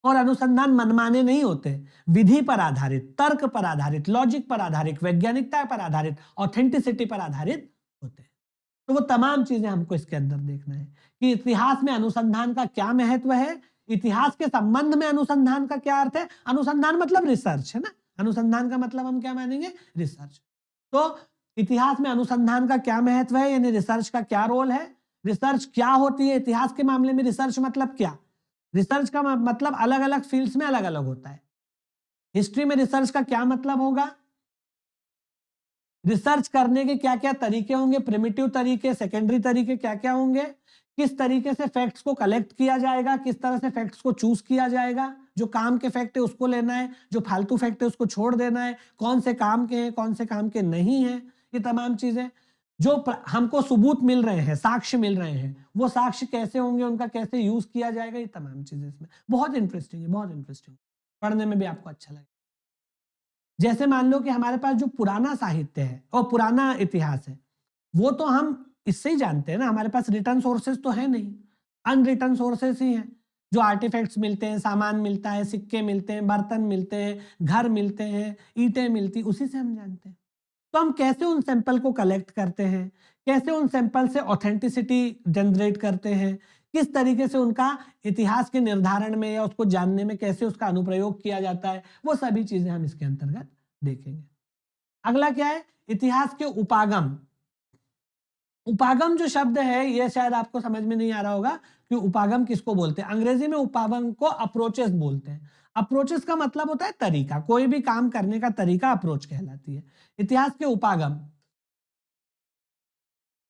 और अनुसंधान मनमाने नहीं होते, विधि पर आधारित, तर्क पर आधारित, लॉजिक पर आधारित, वैज्ञानिकता पर आधारित, ऑथेंटिसिटी पर आधारित होते हैं। तो वो तमाम चीजें हमको इसके अंदर देखना है कि इतिहास में अनुसंधान का क्या महत्व है, इतिहास के संबंध में अनुसंधान का क्या अर्थ है। अनुसंधान मतलब रिसर्च है ना, अनुसंधान का मतलब हम क्या मानेंगे? रिसर्च। तो इतिहास में अनुसंधान का क्या महत्व है, यानी रिसर्च का क्या रोल है, रिसर्च क्या होती है इतिहास के मामले में, रिसर्च मतलब क्या? रिसर्च का मतलब अलग अलग फील्ड्स में अलग अलग होता है। हिस्ट्री में रिसर्च का क्या मतलब होगा? रिसर्च करने के क्या क्या तरीके होंगे, प्रिमिटिव तरीके, सेकेंडरी तरीके क्या क्या होंगे, किस तरीके से फैक्ट्स को कलेक्ट किया जाएगा, किस तरह से फैक्ट्स को चूज किया जाएगा, जो काम के फैक्ट है उसको लेना है, जो फालतू फैक्ट है उसको छोड़ देना है, कौन से काम के हैं कौन से काम के नहीं है, ये तमाम चीजें जो हमको सबूत मिल रहे हैं, साक्ष्य मिल रहे हैं, वो साक्ष्य कैसे होंगे, उनका कैसे यूज किया जाएगा, ये तमाम चीजें इसमें बहुत इंटरेस्टिंग है, बहुत इंटरेस्टिंग, पढ़ने में भी आपको अच्छा लगेगा। जैसे मान लो कि हमारे पास जो पुराना साहित्य है और पुराना इतिहास है, वो तो हम इससे ही जानते हैं ना, हमारे पास रिटर्न सोर्सेज तो है नहीं, अनरिटन सोर्सेस ही हैं, जो आर्टिफैक्ट्स मिलते हैं, सामान मिलता है, सिक्के मिलते हैं, बर्तन मिलते हैं, घर मिलते हैं, ईंटें मिलती, उसी से हम जानते हैं। तो हम कैसे उन सैंपल को कलेक्ट करते हैं, कैसे उन सैंपल से ऑथेंटिसिटी जनरेट करते हैं, किस तरीके से उनका इतिहास के निर्धारण में या उसको जानने में कैसे उसका अनुप्रयोग किया जाता है, वो सभी चीजें हम इसके अंतर्गत देखेंगे। अगला क्या है, इतिहास के उपागम। उपागम जो शब्द है ये शायद आपको समझ में नहीं आ रहा होगा कि उपागम किसको बोलते हैं। अंग्रेजी में उपागम को अप्रोचेस बोलते हैं। अप्रोचेस का मतलब होता है तरीका, कोई भी काम करने का तरीका अप्रोच कहलाती है। इतिहास के उपागम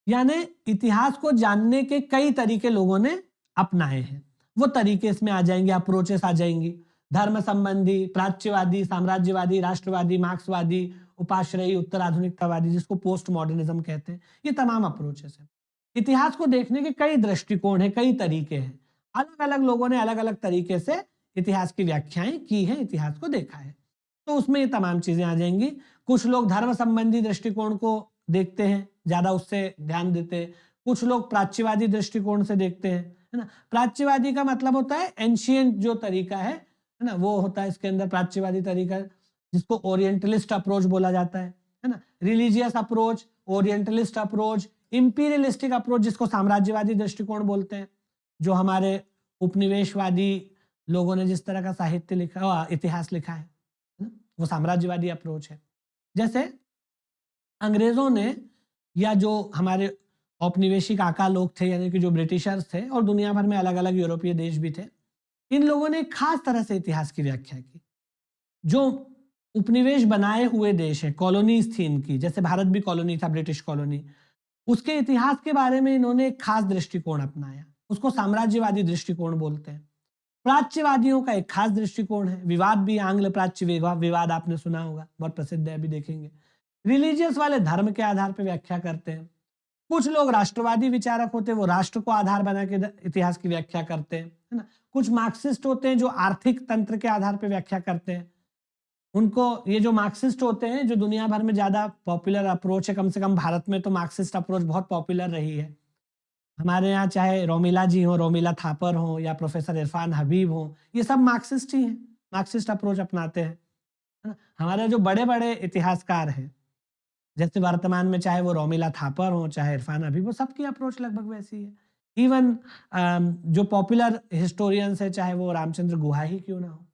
यानी इतिहास को जानने के कई तरीके लोगों ने अपनाए हैं, वो तरीके इसमें आ जाएंगे, अप्रोचेस आ जाएंगी। धर्म संबंधी, प्राच्यवादी, साम्राज्यवादी, राष्ट्रवादी, मार्क्सवादी, उपाश्रयी, उत्तराधुनिकतावादी, जिसको पोस्ट मॉडर्निज्म कहते हैं, ये तमाम अप्रोचेस हैं। इतिहास को देखने के कई दृष्टिकोण हैं, कई तरीके हैं। अलग अलग लोगों ने अलग अलग तरीके से इतिहास की व्याख्याएं की हैं, इतिहास को देखा है, तो उसमें ये तमाम चीजें आ जाएंगी। कुछ लोग धर्म संबंधी दृष्टिकोण को देखते हैं, ज्यादा उससे ध्यान देते हैं। कुछ लोग प्राच्यवादी दृष्टिकोण से देखते हैं, है ना। प्राच्यवादी का मतलब होता है एंशियंट जो तरीका है ना, वो होता है इसके अंदर प्राच्यवादी तरीका, जिसको ओरिएंटलिस्ट अप्रोच बोला जाता है ना। Religious approach, orientalist approach, imperialistic approach जिसको साम्राज्यवादी दृष्टिकोण बोलते हैं, जो हमारे उपनिवेशवादी लोगों ने जिस तरह का साहित्य लिखा, इतिहास लिखा है ना, वो साम्राज्यवादी अप्रोच है। जैसे अंग्रेजों ने या जो हमारे औपनिवेशिक आका लोग थे, यानी कि जो ब्रिटिशर्स थे, और दुनिया भर में अलग अलग यूरोपीय देश भी थे, इन लोगों ने खास तरह से इतिहास की व्याख्या की। जो उपनिवेश बनाए हुए देश है, कॉलोनीज थी इनकी, जैसे भारत भी कॉलोनी था, ब्रिटिश कॉलोनी, उसके इतिहास के बारे में इन्होंने एक खास दृष्टिकोण अपनाया, उसको साम्राज्यवादी दृष्टिकोण बोलते हैं। प्राच्यवादियों का एक खास दृष्टिकोण है, विवाद भी, आंग्ल प्राच्य विवाद आपने सुना होगा, बहुत प्रसिद्ध है, अभी देखेंगे। रिलीजियस वाले धर्म के आधार पर व्याख्या करते हैं। कुछ लोग राष्ट्रवादी विचारक होते हैं, वो राष्ट्र को आधार बना के इतिहास की व्याख्या करते हैं, है ना। कुछ मार्क्सिस्ट होते हैं जो आर्थिक तंत्र के आधार पर व्याख्या करते हैं। उनको, ये जो मार्क्सिस्ट होते हैं, जो दुनिया भर में ज्यादा पॉपुलर अप्रोच है, कम से कम भारत में तो मार्क्सिस्ट अप्रोच बहुत पॉपुलर रही है। हमारे यहाँ चाहे रोमिला जी हो, रोमिला थापर हो, या प्रोफेसर इरफान हबीब हो, ये सब मार्क्सिस्ट ही हैं, मार्क्सिस्ट अप्रोच अपनाते हैं, है ना। हमारे जो बड़े बड़े इतिहासकार हैं, जैसे वर्तमान में चाहे वो रोमिला थापर हो, चाहे इरफान हबीब हो, सबकी अप्रोच लगभग वैसी है। इवन जो पॉपुलर हिस्टोरियंस है, चाहे वो रामचंद्र गुहा ही क्यों ना हो,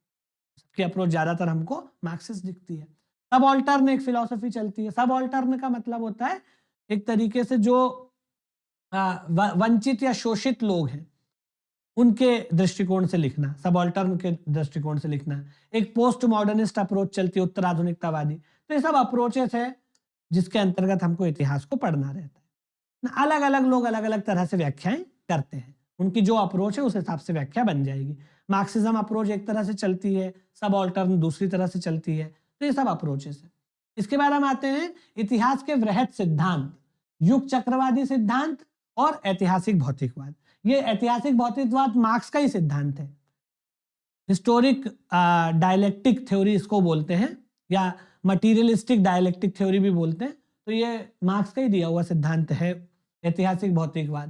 सबकी अप्रोच ज्यादातर हमको मार्क्सिस्ट दिखती है। सब ऑल्टर्न एक फिलॉसफी चलती है। सब ऑल्टर्न का मतलब होता है एक तरीके से जो वंचित या शोषित लोग हैं, उनके दृष्टिकोण से लिखना, सबऑल्टर्न के दृष्टिकोण से लिखना। एक पोस्ट मॉडर्निस्ट अप्रोच चलती है, उत्तराधुनिकतावादी। तो ये सब अप्रोचेस है जिसके अंतर्गत हमको इतिहास को पढ़ना रहता है। अलग अलग लोग अलग अलग तरह से व्याख्याएं करते हैं, उनकी जो अप्रोच है उस हिसाब से व्याख्या बन जाएगी। मार्क्सिज्म अप्रोच एक तरह से चलती है, सबऑल्टर्न दूसरी तरह से चलती है। तो ये सब अप्रोचेस है। इसके बाद हम आते हैं इतिहास के वृहद सिद्धांत, युग चक्रवादी सिद्धांत और ऐतिहासिक भौतिकवाद। ये ऐतिहासिक भौतिकवाद मार्क्स का ही सिद्धांत है। हिस्टोरिक डायलेक्टिक थ्योरी इसको बोलते हैं, या मटीरियलिस्टिक डायलेक्टिक थ्योरी भी बोलते हैं। तो ये मार्क्स का ही दिया हुआ सिद्धांत है, ऐतिहासिक भौतिकवाद,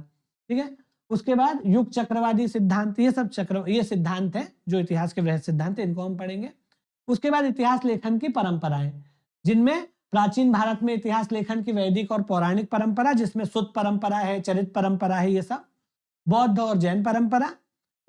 ठीक है। उसके बाद युग चक्रवादी सिद्धांत, ये सिद्धांत है जो इतिहास के वृहद सिद्धांत है, इनको हम पढ़ेंगे। उसके बाद इतिहास लेखन की परंपराएं, जिनमें प्राचीन भारत में इतिहास लेखन की वैदिक और पौराणिक परंपरा, जिसमें सुत परंपरा है, चरित परंपरा है, ये सब। बौद्ध और जैन परंपरा।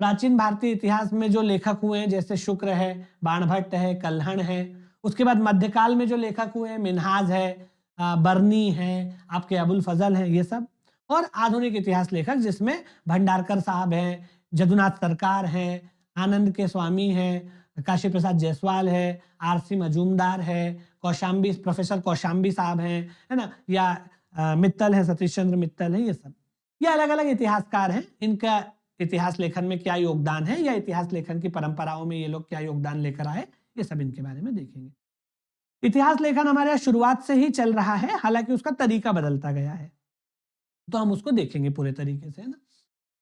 प्राचीन भारतीय इतिहास में जो लेखक हुए हैं, जैसे शुक्र है, बाणभट्ट है, कल्हण है। उसके बाद मध्यकाल में जो लेखक हुए हैं, मिन्हाज है, बर्नी है, आपके अबुल फजल है, ये सब। और आधुनिक इतिहास लेखक जिसमें भंडारकर साहब हैं, जदुनाथ सरकार हैं, आनंद के स्वामी हैं, काशी प्रसाद जायसवाल है, आरसी मजूमदार है, कौशाम्बी प्रोफेसर कौशाम्बी साहब हैं, है ना, या मित्तल है, सतीश चंद्र मित्तल है, ये अलग अलग इतिहासकार हैं। इनका इतिहास लेखन में क्या योगदान है या इतिहास लेखन की परंपराओं में ये लोग क्या योगदान लेकर आए, ये सब इनके बारे में देखेंगे। इतिहास लेखन हमारे यहाँ शुरुआत से ही चल रहा है, हालांकि उसका तरीका बदलता गया है, तो हम उसको देखेंगे पूरे तरीके से, है ना।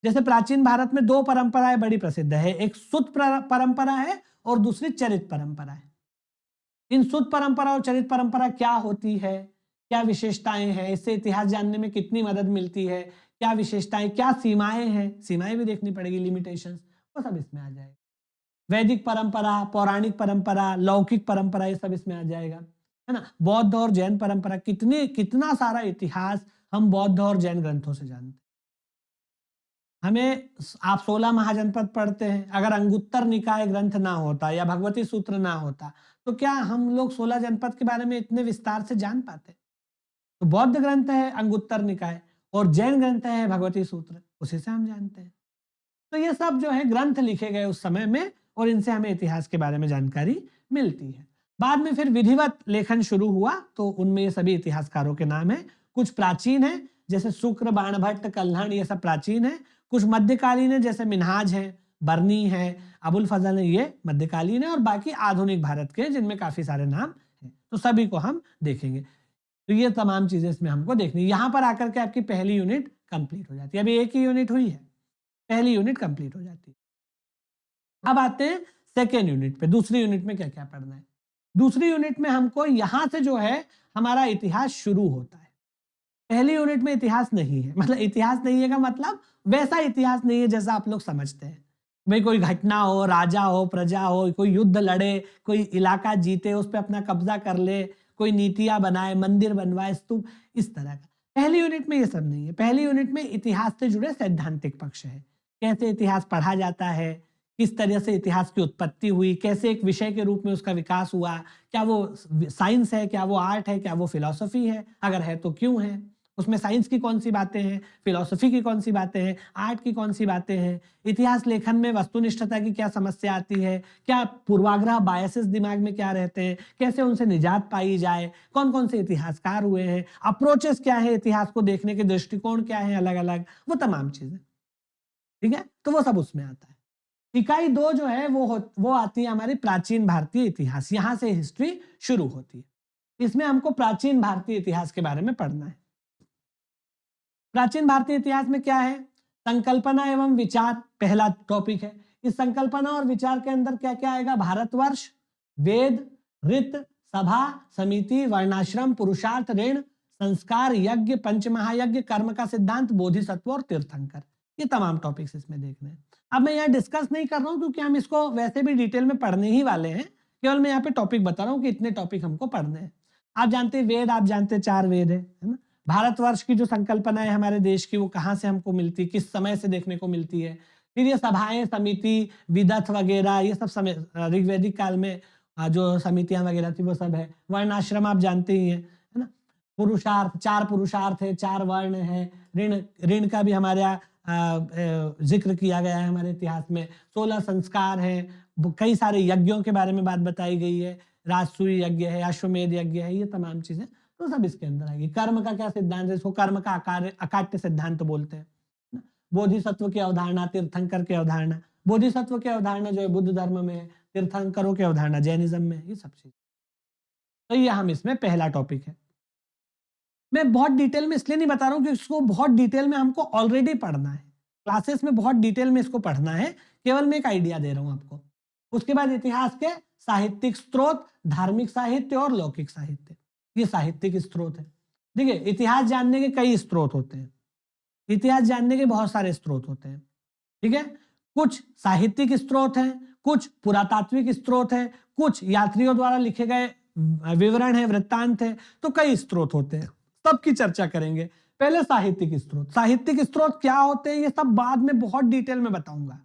जैसे प्राचीन भारत में दो परंपराएं बड़ी प्रसिद्ध है, एक सुत परंपरा है और दूसरी चरित परंपरा है। इन सुत परंपरा और चरित परंपरा क्या होती है, क्या विशेषताएं हैं, इससे इतिहास जानने में कितनी मदद मिलती है, क्या विशेषताएं, क्या सीमाएं हैं, सीमाएं भी देखनी पड़ेगी, लिमिटेशंस, वो सब इसमें आ जाएगा। वैदिक परंपरा, पौराणिक परंपरा, लौकिक परंपरा, ये सब इसमें आ जाएगा, है ना। बौद्ध और जैन परंपरा, कितना सारा इतिहास हम बौद्ध और जैन ग्रंथों से जानते हैं। हमें आप 16 महाजनपद पढ़ते हैं, अगर अंगुत्तर निकाय ग्रंथ ना होता या भगवती सूत्र ना होता तो क्या हम लोग 16 जनपद के बारे में इतने विस्तार से जान पाते। तो बौद्ध ग्रंथ है अंगुत्तर निकाय और जैन ग्रंथ है भगवती सूत्र, उसी से हम जानते हैं। तो ये सब जो है ग्रंथ लिखे गए उस समय में और इनसे हमें इतिहास के बारे में जानकारी मिलती है। बाद में फिर विधिवत लेखन शुरू हुआ तो उनमें ये सभी इतिहासकारों के नाम है। कुछ प्राचीन है जैसे शुक्र, बाणभट्ट, कल्हण, ये सब प्राचीन है। कुछ मध्यकालीन है जैसे मिन्हाज है, बर्नी है, अबुल फजल है, ये मध्यकालीन है। और बाकी आधुनिक भारत के जिनमें काफी सारे नाम हैं, तो सभी को हम देखेंगे। तो ये तमाम चीजें इसमें हमको देखनी। यहाँ पर आकर के आपकी पहली यूनिट कंप्लीट हो जाती है। अभी एक ही यूनिट हुई है, पहली यूनिट कंप्लीट हो जाती है। अब आते हैं सेकेंड यूनिट पे। दूसरी यूनिट में क्या क्या पढ़ना है। दूसरी यूनिट में हमको यहां से जो है हमारा इतिहास शुरू होता है। पहली यूनिट में इतिहास नहीं है, मतलब इतिहास नहीं है का मतलब वैसा इतिहास नहीं है जैसा आप लोग समझते हैं। भाई कोई घटना हो, राजा हो, प्रजा हो, कोई युद्ध लड़े, कोई इलाका जीते, उस पर अपना कब्जा कर ले, कोई नीतियां बनाए, मंदिर बनवाए, स्तूप, इस तरह का। पहली यूनिट में ये सब नहीं है। पहली यूनिट में इतिहास से जुड़े सैद्धांतिक पक्ष है। कैसे इतिहास पढ़ा जाता है, किस तरह से इतिहास की उत्पत्ति हुई, कैसे एक विषय के रूप में उसका विकास हुआ, क्या वो साइंस है, क्या वो आर्ट है, क्या वो फिलॉसफी है, अगर है तो क्यों है, उसमें साइंस की कौन सी बातें हैं, फिलॉसफी की कौन सी बातें हैं, आर्ट की कौन सी बातें हैं, इतिहास लेखन में वस्तुनिष्ठता की क्या समस्या आती है, क्या पूर्वाग्रह बायसेस दिमाग में क्या रहते हैं, कैसे उनसे निजात पाई जाए, कौन कौन से इतिहासकार हुए हैं, अप्रोचेस क्या है, इतिहास को देखने के दृष्टिकोण क्या है अलग अलग, वो तमाम चीजें, ठीक है। तो वो सब उसमें आता है। इकाई 2 जो है वो आती है हमारी प्राचीन भारतीय इतिहास। यहां से हिस्ट्री शुरू होती है। इसमें हमको प्राचीन भारतीय इतिहास के बारे में पढ़ना है। प्राचीन भारतीय इतिहास में क्या है, संकल्पना एवं विचार पहला टॉपिक है। इस संकल्पना और विचार के अंदर क्या क्या आएगा, भारतवर्ष, वेद, ऋत, सभा, समिति, वर्णाश्रम, पुरुषार्थ, ऋण, संस्कार, यज्ञ, पंचमहायज्ञ, कर्म का सिद्धांत, बोधिसत्व और तीर्थंकर, ये तमाम टॉपिक्स इसमें देखने हैं। अब मैं यहाँ डिस्कस नहीं कर रहा हूँ क्योंकि हम इसको वैसे भी डिटेल में पढ़ने ही वाले हैं, केवल मैं यहाँ पे टॉपिक बता रहा हूँ कि इतने टॉपिक हमको पढ़ने हैं। आप जानते हैं वेद, आप जानते हैं 4 वेद है ना। भारतवर्ष की जो संकल्पना है हमारे देश की, वो कहाँ से हमको मिलती, किस समय से देखने को मिलती है। फिर ये सभाएं, समिति, विदथ वगैरह, ये सब समय ऋग्वैदिक काल में जो समितियां वगैरह थी वो सब है। वर्णाश्रम आप जानते ही है ना। पुरुषार्थ, 4 पुरुषार्थ है, 4 वर्ण है। ऋण का भी हमारे यहाँ जिक्र किया गया है हमारे इतिहास में। 16 संस्कार है, कई सारे यज्ञों के बारे में बात बताई गई है। राजसूय यज्ञ है, अश्वमेध यज्ञ है, ये तमाम चीजें तो सब इसके अंदर आएगी। कर्म का क्या सिद्धांत है, इसको कर्म का अकाट्य सिद्धांत बोलते हैं। बोधिसत्व की अवधारणा, तीर्थंकर की अवधारणा। बोधिसत्व की अवधारणा जो है बुद्ध धर्म में है, तीर्थंकरों की अवधारणा जैनिज्म में, ये सब चीज। तो ये हम इसमें पहला टॉपिक है। मैं बहुत डिटेल में इसलिए नहीं बता रहा हूँ कि इसको बहुत डिटेल में हमको ऑलरेडी पढ़ना है, क्लासेस में बहुत डिटेल में इसको पढ़ना है, केवल मैं एक आइडिया दे रहा हूँ आपको। उसके बाद इतिहास के साहित्यिक स्रोत, धार्मिक साहित्य और लौकिक साहित्य, ये साहित्यिक स्रोत है। देखिए इतिहास जानने के कई स्रोत होते हैं, इतिहास जानने के बहुत सारे स्रोत होते हैं, ठीक है। कुछ साहित्यिक स्रोत हैं, कुछ पुरातात्विक स्रोत हैं, कुछ यात्रियों द्वारा लिखे गए विवरण है, वृत्तांत है, तो कई स्रोत होते हैं, सबकी चर्चा करेंगे। पहले साहित्यिक स्रोत। साहित्यिक स्रोत क्या होते हैं ये सब बाद में बहुत डिटेल में बताऊंगा।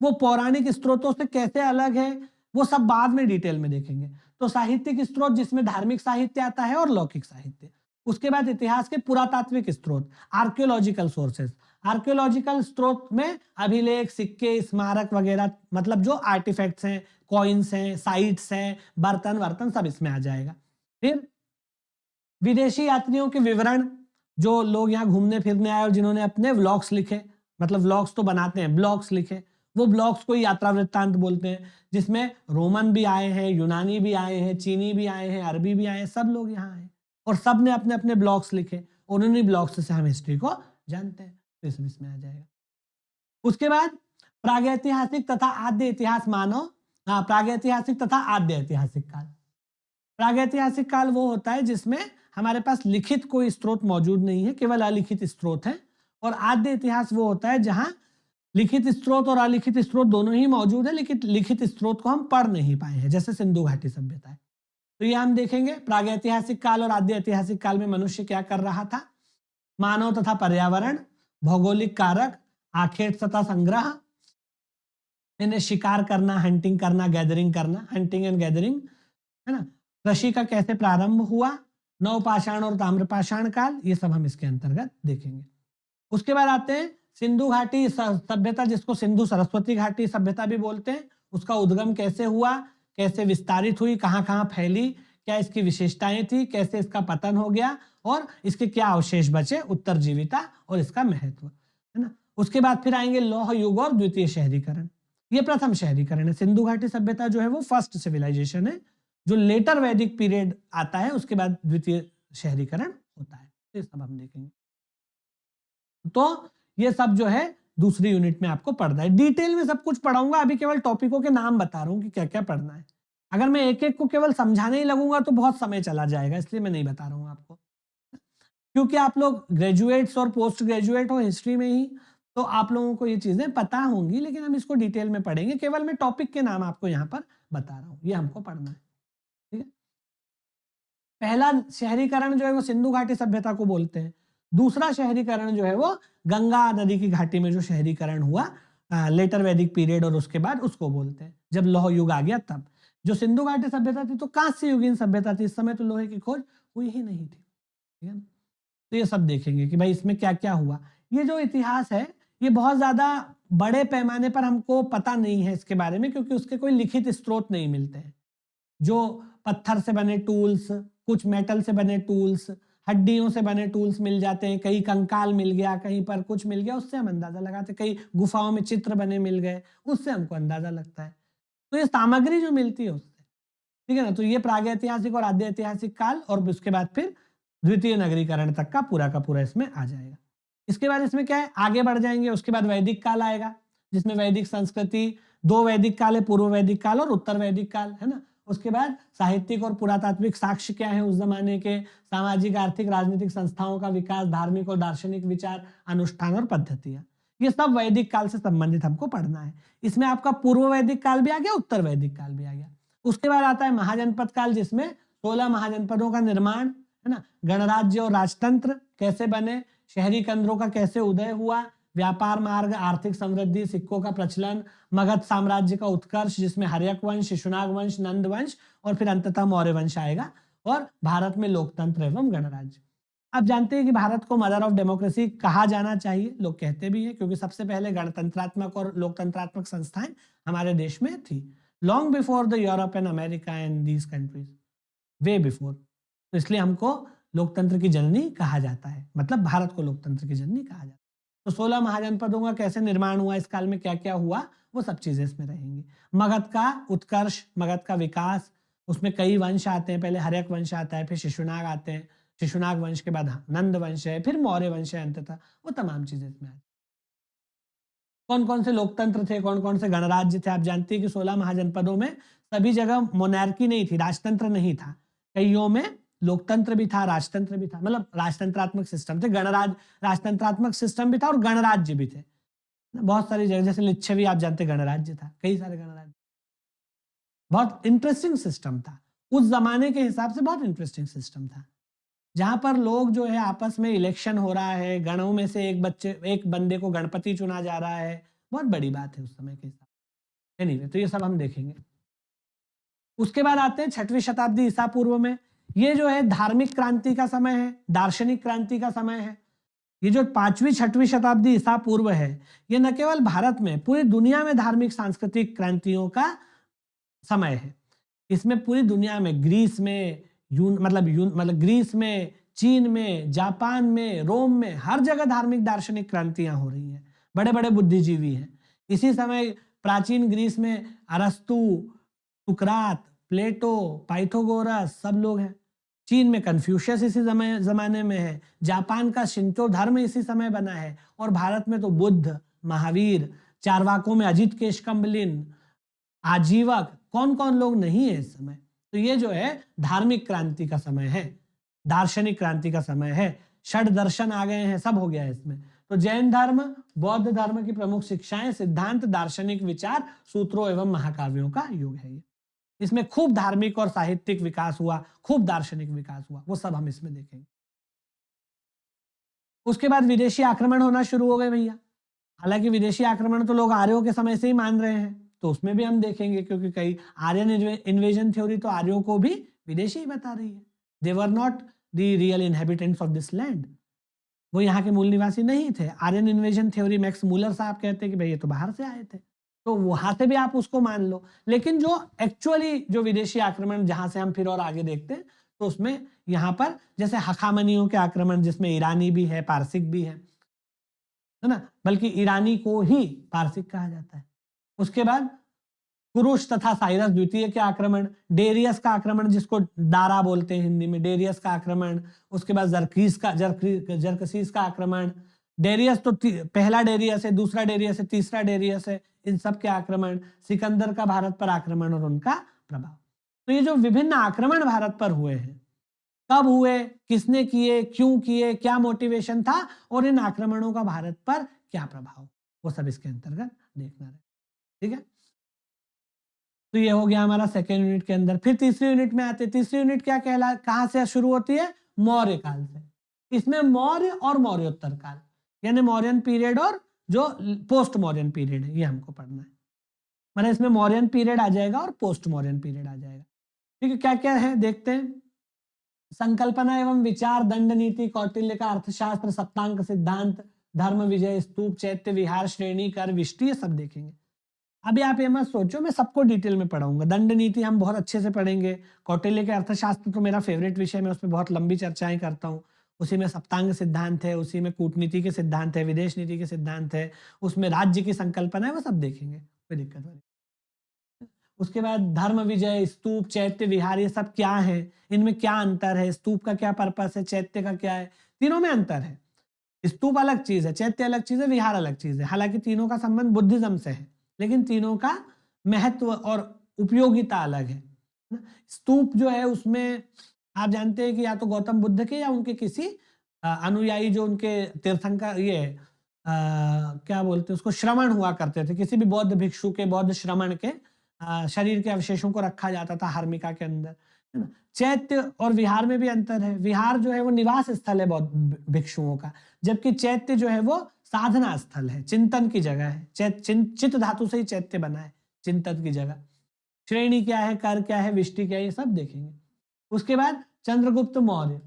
वो पौराणिक स्रोतों से कैसे अलग है वो सब बाद में डिटेल में देखेंगे। तो साहित्यिक स्रोत जिसमें धार्मिक साहित्य आता है और लौकिक साहित्य। उसके बाद इतिहास के पुरातात्विक स्रोत, आर्कियोलॉजिकल सोर्सेस। आर्कियोलॉजिकल स्रोत में अभिलेख, सिक्के, स्मारक वगैरह, मतलब जो आर्टिफैक्ट्स हैं, कॉइन्स हैं, साइट्स हैं, बर्तन वर्तन सब इसमें आ जाएगा। फिर विदेशी यात्रियों के विवरण, जो लोग यहाँ घूमने फिरने आए और जिन्होंने अपने व्लॉग्स लिखे, मतलब व्लॉग्स तो बनाते हैं, ब्लॉग्स लिखे, वो ब्लॉग्स को यात्रा वृत्तांत बोलते हैं, जिसमें रोमन भी आए हैं, यूनानी भी आए हैं, चीनी भी आए हैं, अरबी भी आए हैं, सब लोग यहाँ आए और सब ने अपने अपने ब्लॉग्स लिखे, उन्होंने ब्लॉग्स से हम हिस्ट्री को जानते हैं, तो ये सब इसमें आ जाएगा। उसके बाद प्रागैतिहासिक तथा आद्य इतिहास मानव, प्रागैतिहासिक तथा आद्य ऐतिहासिक काल। प्रागैतिहासिक काल वो होता है जिसमें हमारे पास लिखित कोई स्रोत मौजूद नहीं है, केवल अलिखित स्रोत है। और आद्य इतिहास वो होता है जहां लिखित स्रोत और अलिखित स्रोत दोनों ही मौजूद है, लेकिन लिखित स्रोत को हम पढ़ नहीं पाए हैं, जैसे सिंधु घाटी सभ्यता है। तो ये हम देखेंगे प्रागैतिहासिक काल और आद्य ऐतिहासिक काल में मनुष्य क्या कर रहा था। मानव तथा पर्यावरण, भौगोलिक कारक, आखेट तथा संग्रह, इन्हें शिकार करना, हंटिंग करना, गैदरिंग करना, हंटिंग एंड गैदरिंग, है ना। कृषि का कैसे प्रारंभ हुआ, नवपाषाण और ताम्रपाषाण काल, ये सब हम इसके अंतर्गत देखेंगे। उसके बाद आते हैं सिंधु घाटी सभ्यता, जिसको सिंधु सरस्वती घाटी सभ्यता भी बोलते हैं। उसका उद्गम कैसे हुआ, कैसे विस्तारित हुई, कहां कहां फैली, क्या इसकी विशेषताएं थी, कैसे इसका पतन हो गया और इसके क्या अवशेष बचे, उत्तरजीविता और इसका महत्व, है ना। उसके बाद फिर आएंगे लौह युग और द्वितीय शहरीकरण। ये प्रथम शहरीकरण है। सिंधु घाटी सभ्यता जो है वो फर्स्ट सिविलाइजेशन है। जो लेटर वैदिक पीरियड आता है उसके बाद द्वितीय शहरीकरण होता है। ये सब हम देखेंगे। तो ये सब जो है दूसरी यूनिट में आपको पढ़ना है। डिटेल में सब कुछ पढ़ाऊंगा, अभी केवल टॉपिकों के नाम बता रहा हूं कि क्या क्या पढ़ना है। अगर मैं एक एक को केवल समझाने ही लगूंगा तो बहुत समय चला जाएगा, इसलिए मैं नहीं बता रहा हूं आपको। क्योंकि आप लोग ग्रेजुएट्स और पोस्ट ग्रेजुएट हो हिस्ट्री में ही, तो आप लोगों को ये चीजें पता होंगी, लेकिन हम इसको डिटेल में पढ़ेंगे। केवल मैं टॉपिक के नाम आपको यहाँ पर बता रहा हूँ, ये हमको पढ़ना है, ठीक है। पहला शहरीकरण जो है वो सिंधु घाटी सभ्यता को बोलते हैं। दूसरा शहरीकरण जो है वो गंगा नदी की घाटी में जो शहरीकरण हुआ लेटर वैदिक पीरियड और उसके बाद, उसको बोलते हैं। जब लौह युग आ गया तब। जो सिंधु घाटी सभ्यता थी तो कांस्य युगीन सभ्यता थी, इस समय तो लोहे की खोज हुई ही नहीं थी, ठीक है। तो ये सब देखेंगे कि भाई इसमें क्या क्या हुआ। ये जो इतिहास है ये बहुत ज्यादा बड़े पैमाने पर हमको पता नहीं है इसके बारे में, क्योंकि उसके कोई लिखित स्रोत नहीं मिलते हैं। जो पत्थर से बने टूल्स, कुछ मेटल से बने टूल्स, हड्डियों से बने टूल्स मिल जाते हैं, कहीं कंकाल मिल गया, कहीं पर कुछ मिल गया, उससे हम अंदाजा लगाते, कई गुफाओं में चित्र बने मिल गए, उससे हमको अंदाजा लगता है। तो ये सामग्री जो मिलती है उससे, ठीक है ना। तो ये प्रागैतिहासिक और आद्य ऐतिहासिक काल, और उसके बाद फिर द्वितीय नगरीकरण तक का पूरा इसमें आ जाएगा। इसके बाद इसमें क्या है, आगे बढ़ जाएंगे। उसके बाद वैदिक काल आएगा, जिसमें वैदिक संस्कृति, दो वैदिक काल है, पूर्व वैदिक काल और उत्तर वैदिक काल, है ना। उसके बाद साहित्यिक और पुरातात्विक साक्ष्य क्या है उस जमाने के, सामाजिक आर्थिक राजनीतिक संस्थाओं का विकास, धार्मिक और दार्शनिक विचार, अनुष्ठान और पद्धतियां, ये सब वैदिक काल से संबंधित हमको पढ़ना है। इसमें आपका पूर्व वैदिक काल भी आ गया, उत्तर वैदिक काल भी आ गया। उसके बाद आता है महाजनपद काल, जिसमें 16 महाजनपदों का निर्माण, है ना, गणराज्य और राजतंत्र कैसे बने, शहरी केंद्रों का कैसे उदय हुआ, व्यापार मार्ग, आर्थिक समृद्धि, सिक्कों का प्रचलन, मगध साम्राज्य का उत्कर्ष, जिसमें हर्यक वंश, शिशुनाग वंश, नंद वंश और फिर अंततः मौर्य वंश आएगा, और भारत में लोकतंत्र एवं गणराज्य। आप जानते हैं कि भारत को मदर ऑफ डेमोक्रेसी कहा जाना चाहिए, लोग कहते भी हैं, क्योंकि सबसे पहले गणतंत्रात्मक और लोकतंत्रात्मक संस्थाएं हमारे देश में थी, long before the Europe and America and these countries, way before. तो इसलिए हमको लोकतंत्र की जननी कहा जाता है, मतलब भारत को लोकतंत्र की जननी कहा जाता है। तो 16 महाजनपदों का कैसे निर्माण हुआ, इस काल में क्या क्या हुआ, वो सब चीजें इसमें रहेंगी। मगध का उत्कर्ष, मगध का विकास, उसमें कई वंश आते हैं, पहले हर्यक वंश आता है, फिर शिशुनाग आते हैं, शिशुनाग वंश के बाद नंद वंश है, फिर मौर्य वंश है अंततः, वो तमाम चीजें इसमें आती। कौन कौन से लोकतंत्र थे, कौन कौन से गणराज्य थे, आप जानते हैं कि 16 महाजनपदों में सभी जगह मोनार्की नहीं थी, राजतंत्र नहीं था, कईयों में लोकतंत्र भी था, राजतंत्र भी था, मतलब राजतंत्रात्मक सिस्टम थे, गणराज्य राजतंत्रात्मक सिस्टम भी था और गणराज्य भी थे। बहुत सारी जगह, जैसे लिच्छवी आप जानते गणराज्य था, कई सारे गणराज्य, बहुत इंटरेस्टिंग सिस्टम था उस जमाने के हिसाब से, बहुत इंटरेस्टिंग सिस्टम था, जहां पर लोग जो है आपस में इलेक्शन हो रहा है, गणों में से एक बंदे को गणपति चुना जा रहा है, बहुत बड़ी बात है उस समय के हिसाब से। एनीवे, तो ये सब हम देखेंगे। उसके बाद आते हैं 6वीं शताब्दी ईसा पूर्व में। ये जो है धार्मिक क्रांति का समय है, दार्शनिक क्रांति का समय है। ये जो 5वीं 6वीं शताब्दी ईसा पूर्व है, ये न केवल भारत में, पूरी दुनिया में धार्मिक सांस्कृतिक क्रांतियों का समय है। इसमें पूरी दुनिया में, ग्रीस में, ग्रीस में, चीन में, जापान में, रोम में, हर जगह धार्मिक दार्शनिक क्रांतियां हो रही हैं। बड़े बड़े बुद्धिजीवी हैं। इसी समय प्राचीन ग्रीस में अरस्तु, सुकरात, प्लेटो, पाइथागोरस सब लोग हैं। चीन में कन्फ्यूशियस इसी जमाने में है। जापान का शिंतो धर्म इसी समय बना है। और भारत में तो बुद्ध, महावीर, चारवाकों में अजित केशकम्बलिन, आजीवक, कौन कौन लोग नहीं है इस समय। तो ये जो है धार्मिक क्रांति का समय है, दार्शनिक क्रांति का समय है। षड दर्शन आ गए हैं, सब हो गया है इसमें। तो जैन धर्म, बौद्ध धर्म की प्रमुख शिक्षाएं, सिद्धांत, दार्शनिक विचार, सूत्रों एवं महाकाव्यों का युग है ये। इसमें खूब धार्मिक और साहित्यिक विकास हुआ, खूब दार्शनिक विकास हुआ, वो सब हम इसमें देखेंगे। उसके बाद विदेशी आक्रमण होना शुरू हो गए भैया। हालांकि विदेशी आक्रमण तो लोग आर्यों के समय से ही मान रहे हैं, तो उसमें भी हम देखेंगे, क्योंकि कई आर्यन इन्वेजन थ्योरी तो आर्यों को भी विदेशी ही बता रही है। They were not the real inhabitants of this land, वो यहाँ के मूल निवासी नहीं थे। Aryan invasion theory Max Muller साहब कहते हैं कि भाई ये तो बाहर से आए थे, तो वहां से भी आप उसको मान लो। लेकिन जो एक्चुअली जो विदेशी आक्रमण जहां से हम फिर और आगे देखते हैं, तो उसमें यहाँ पर जैसे हखामनियों के आक्रमण, जिसमें ईरानी भी है, पारसिक भी है ना, बल्कि ईरानी को ही पारसिक कहा जाता है। उसके बाद कुरुश तथा साइरस द्वितीय के आक्रमण, डेरियस का आक्रमण जिसको दारा बोलते हैं हिंदी में, डेरियस का आक्रमण। उसके बाद जरकसीस का आक्रमण। डेरियस तो पहला डेरियस है, दूसरा डेरियस है, तीसरा डेरियस है, इन सब के आक्रमण। सिकंदर का भारत पर आक्रमण और उनका प्रभाव। तो ये जो विभिन्न आक्रमण भारत पर हुए हैं, कब हुए, किसने किए, क्यों किए, क्या मोटिवेशन था, और इन आक्रमणों का भारत पर क्या प्रभाव, वो सब इसके अंतर्गत देखना है। ठीक है, तो ये हो गया हमारा सेकेंड यूनिट के अंदर। फिर तीसरी यूनिट में आते हैं। तीसरी यूनिट क्या कहां से शुरू होती है? मौर्य काल से। इसमें मौर्य और मौर्योत्तर काल, यानी मौर्यन पीरियड और जो पोस्ट मौर्यन पीरियड है, ये हमको पढ़ना है। मतलब इसमें मौर्यन पीरियड आ जाएगा और पोस्ट मौर्यन पीरियड आ जाएगा। ठीक है, क्या क्या है देखते हैं। संकल्पना एवं विचार, दंड नीति, कौटिल्य का अर्थशास्त्र, सप्तांक सिद्धांत, धर्म विजय, स्तूप, चैत्य विहार, श्रेणी, कर, विष्टि, ये सब देखेंगे। अभी आप ये मत सोचो मैं सबको डिटेल में पढ़ाऊंगा। दंड नीति हम बहुत अच्छे से पढ़ेंगे। कौटिल्य के अर्थशास्त्र तो मेरा फेवरेट विषय, मैं उसमें बहुत लंबी चर्चाएं करता हूँ। उसी में सप्तांग सिद्धांत है, उसी में कूटनीति के सिद्धांत है, विदेश नीति के सिद्धांत है, उसमें राज्य की संकल्पना है, वो सब देखेंगे, कोई दिक्कत नहीं। उसके बाद धर्म विजय, स्तूप, चैत्य विहार, ये सब क्या है, इनमें क्या अंतर है, स्तूप का क्या पर्पस है, चैत्य का क्या है, तीनों में अंतर है। स्तूप अलग चीज है, चैत्य अलग चीज है, विहार अलग चीज है। हालांकि तीनों का संबंध बुद्धिज्म से है, लेकिन तीनों का महत्व और उपयोगिता अलग है। स्तूप जो है उसमें आप जानते हैं कि या तो गौतम बुद्ध के या उनके किसी अनुयायी, जो उनके तीर्थंकर, ये क्या बोलते हैं उसको, श्रवण हुआ करते थे, किसी भी बौद्ध भिक्षु के, बौद्ध श्रमण के शरीर के अवशेषों को रखा जाता था हर्मिका के अंदर, है ना। चैत्य और विहार में भी अंतर है। विहार जो है वो निवास स्थल है बौद्ध भिक्षुओं का, जबकि चैत्य जो है वो साधना स्थल है, चिंतन की जगह है। चित्त धातु से ही चैत्य बना है, चिंतन की जगह। श्रेणी क्या है, कर क्या है, विष्टि क्या है, ये सब देखेंगे। उसके बाद चंद्रगुप्त मौर्य।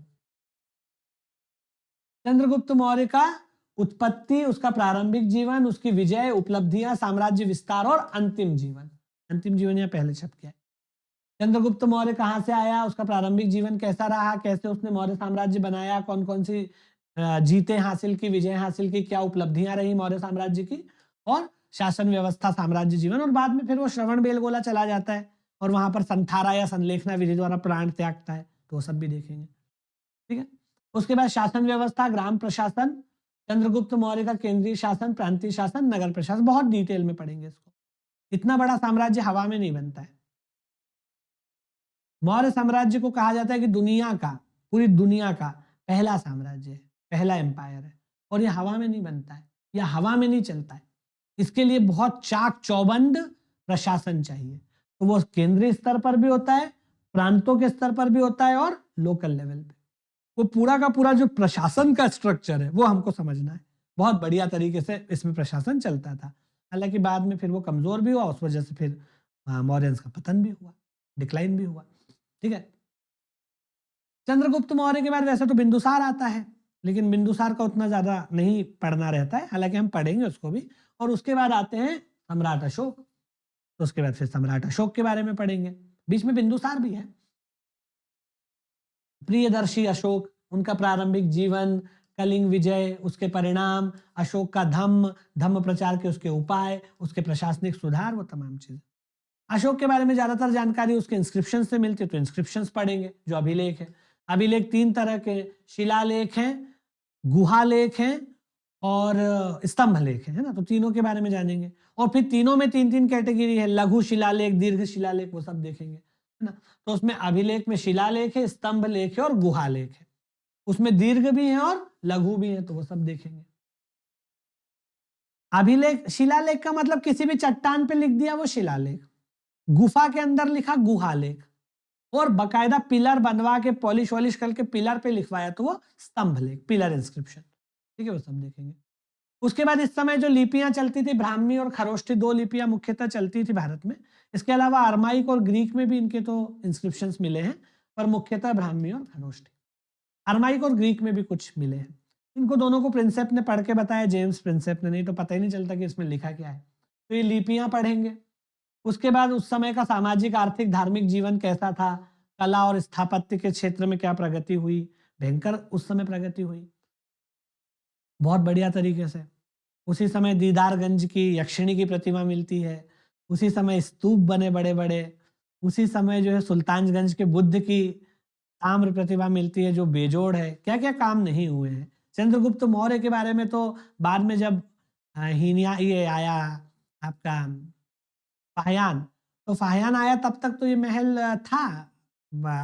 चंद्रगुप्त मौर्य का उत्पत्ति, उसका प्रारंभिक जीवन, उसकी विजय, उपलब्धियां, साम्राज्य विस्तार और अंतिम जीवन। अंतिम जीवन यहाँ पहले छप गया है। चंद्रगुप्त मौर्य कहां से आया, उसका प्रारंभिक जीवन कैसा रहा, कैसे उसने मौर्य साम्राज्य बनाया, कौन कौन सी जीतें हासिल की, विजय हासिल की, क्या उपलब्धियां रही मौर्य साम्राज्य की, और शासन व्यवस्था, साम्राज्य जीवन। और बाद में फिर वो श्रवण बेलगोला चला जाता है और वहां पर संथारा या संलेखना विधि द्वारा प्राण त्यागता है, तो वो सब भी देखेंगे। ठीक है, उसके बाद शासन व्यवस्था, ग्राम प्रशासन, चंद्रगुप्त मौर्य का केंद्रीय शासन, प्रांतीय शासन, नगर प्रशासन, बहुत डिटेल में पढ़ेंगे इसको। इतना बड़ा साम्राज्य हवा में नहीं बनता है। मौर्य साम्राज्य को कहा जाता है कि दुनिया का, पूरी दुनिया का पहला साम्राज्य है, पहला एम्पायर है, और यह हवा में नहीं बनता है, यह हवा में नहीं चलता है। इसके लिए बहुत चाक चौबंद प्रशासन चाहिए। तो वो केंद्रीय स्तर पर भी होता है, प्रांतों के स्तर पर भी होता है, और लोकल लेवल पे। वो पूरा का पूरा जो प्रशासन का स्ट्रक्चर है वो हमको समझना है। बहुत बढ़िया तरीके से इसमें प्रशासन चलता था। हालांकि बाद में फिर वो कमजोर भी हुआ, उस वजह से फिर मौर्यंस का पतन भी हुआ, डिक्लाइन भी हुआ। ठीक है, चंद्रगुप्त मौर्य के बाद वैसे तो बिंदुसार आता है, लेकिन बिंदुसार का उतना ज्यादा नहीं पढ़ना रहता है, हालांकि हम पढ़ेंगे उसको भी। और उसके बाद आते हैं सम्राट अशोक, तो उसके बाद फिर सम्राट अशोक के बारे में पढ़ेंगे, बीच में बिंदुसार भी है। प्रियदर्शी अशोक, उनका प्रारंभिक जीवन, कलिंग विजय, उसके परिणाम, अशोक का धम्म प्रचार के उसके उपाय, उसके प्रशासनिक सुधार, वो तमाम चीजें। अशोक के बारे में ज्यादातर जानकारी उसके इंस्क्रिप्शन से मिलती है, तो इंस्क्रिप्शंस पढ़ेंगे। जो अभिलेख है, अभिलेख 3 तरह के, शिलालेख हैं, गुहालेख हैं और स्तंभ लेख है ना, तो तीनों के बारे में जानेंगे। और फिर तीनों में 3-3 कैटेगरी है, लघु शिलालेख, दीर्घ शिलालेख, वो सब देखेंगे, है ना। तो उसमें अभिलेख में शिलालेख है, स्तंभ लेख है और गुहालेख है। उसमें दीर्घ भी है और लघु भी है, तो वो सब देखेंगे। अभिलेख, शिलालेख का मतलब किसी भी चट्टान पे लिख दिया वो शिलालेख, गुफा के अंदर लिखा गुहालेख, और बकायदा पिलर बनवा के पॉलिश वॉलिश करके पिलर पे लिखवाया तो वो स्तंभ लेख, पिलर इंस्क्रिप्शन। ठीक है, वो सब देखेंगे। उसके बाद इस समय जो लिपियां चलती थी, ब्राह्मी और खरोष्टी, 2 लिपियां मुख्यतः चलती थी भारत में। इसके अलावा अरमाइक और ग्रीक में भी इनके तो इंस्क्रिप्शंस मिले हैं, पर मुख्यतः ब्राह्मी और खरोष्टी। अरमाइक और ग्रीक में भी कुछ मिले हैं। इनको दोनों को प्रिंसेप ने पढ़ के बताया, जेम्स प्रिंसेप ने, नहीं तो पता ही नहीं चलता कि इसमें लिखा क्या है। तो ये लिपियां पढ़ेंगे। उसके बाद उस समय का सामाजिक आर्थिक धार्मिक जीवन कैसा था, कला और स्थापत्य के क्षेत्र में क्या प्रगति हुई, भयंकर उस समय प्रगति हुई बहुत बढ़िया तरीके से। उसी समय दीदारगंज की यक्षिणी की प्रतिमा मिलती है, उसी समय स्तूप बने बड़े बड़े, उसी समय जो है सुल्तानगंज के बुद्ध की ताम्र प्रतिभा मिलती है जो बेजोड़ है। क्या क्या काम नहीं हुए हैं। चंद्रगुप्त मौर्य के बारे में तो बाद में जब हीनिया ये आया आपका फाहियान, तो फाहियान आया तब तक तो ये महल था,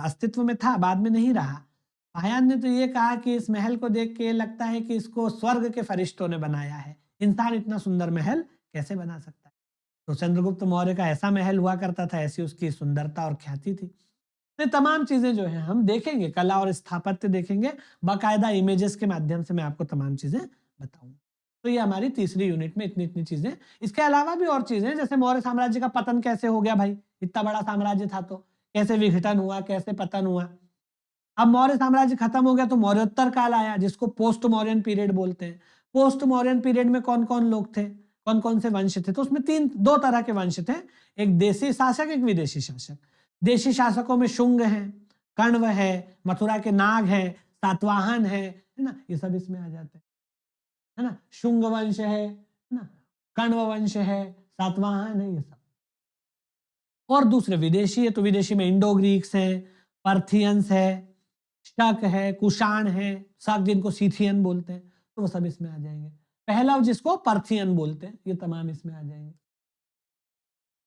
अस्तित्व में था, बाद में नहीं रहा। फाहियान ने तो ये कहा कि इस महल को देख के लगता है कि इसको स्वर्ग के फरिश्तों ने बनाया है, इंसान इतना सुंदर महल कैसे बना सकता है। तो चंद्रगुप्त मौर्य का ऐसा महल हुआ करता था, ऐसी उसकी सुंदरता और ख्याति थी। तो ये तमाम चीजें जो है हम देखेंगे, कला और स्थापत्य देखेंगे, बाकायदा इमेजेस के माध्यम से मैं आपको तमाम चीजें बताऊंगा। तो ये हमारी तीसरी यूनिट में इतनी इतनी चीजें। इसके अलावा भी और चीजें, जैसे मौर्य साम्राज्य का पतन कैसे हो गया भाई, इतना बड़ा साम्राज्य था तो कैसे विघटन हुआ, कैसे पतन हुआ। अब मौर्य साम्राज्य खत्म हो गया तो मौर्योत्तर काल आया, जिसको पोस्ट मौर्यन पीरियड बोलते हैं। पोस्ट मौर्यन पीरियड में कौन कौन लोग थे, कौन कौन से वंश थे, तो उसमें 2 तरह के वंश थे, एक देशी शासक, एक विदेशी शासक। देशी शासकों में शुंग है, कण्व है, मथुरा के नाग है, सातवाहन है ना, ये सब इसमें आ जाते हैं, है ना। शुंग वंश है ना, कण्व वंश है, सातवाहन है, ये सब। और दूसरे विदेशी है, तो विदेशी में इंडो ग्रीक्स है, पर्थियंस है, शक है, कुषाण है, शक जिनको सीथियन बोलते हैं, तो वो सब इसमें आ जाएंगे। पहलव जिसको पर्थियन बोलते हैं, ये तमाम इसमें आ जाएंगे।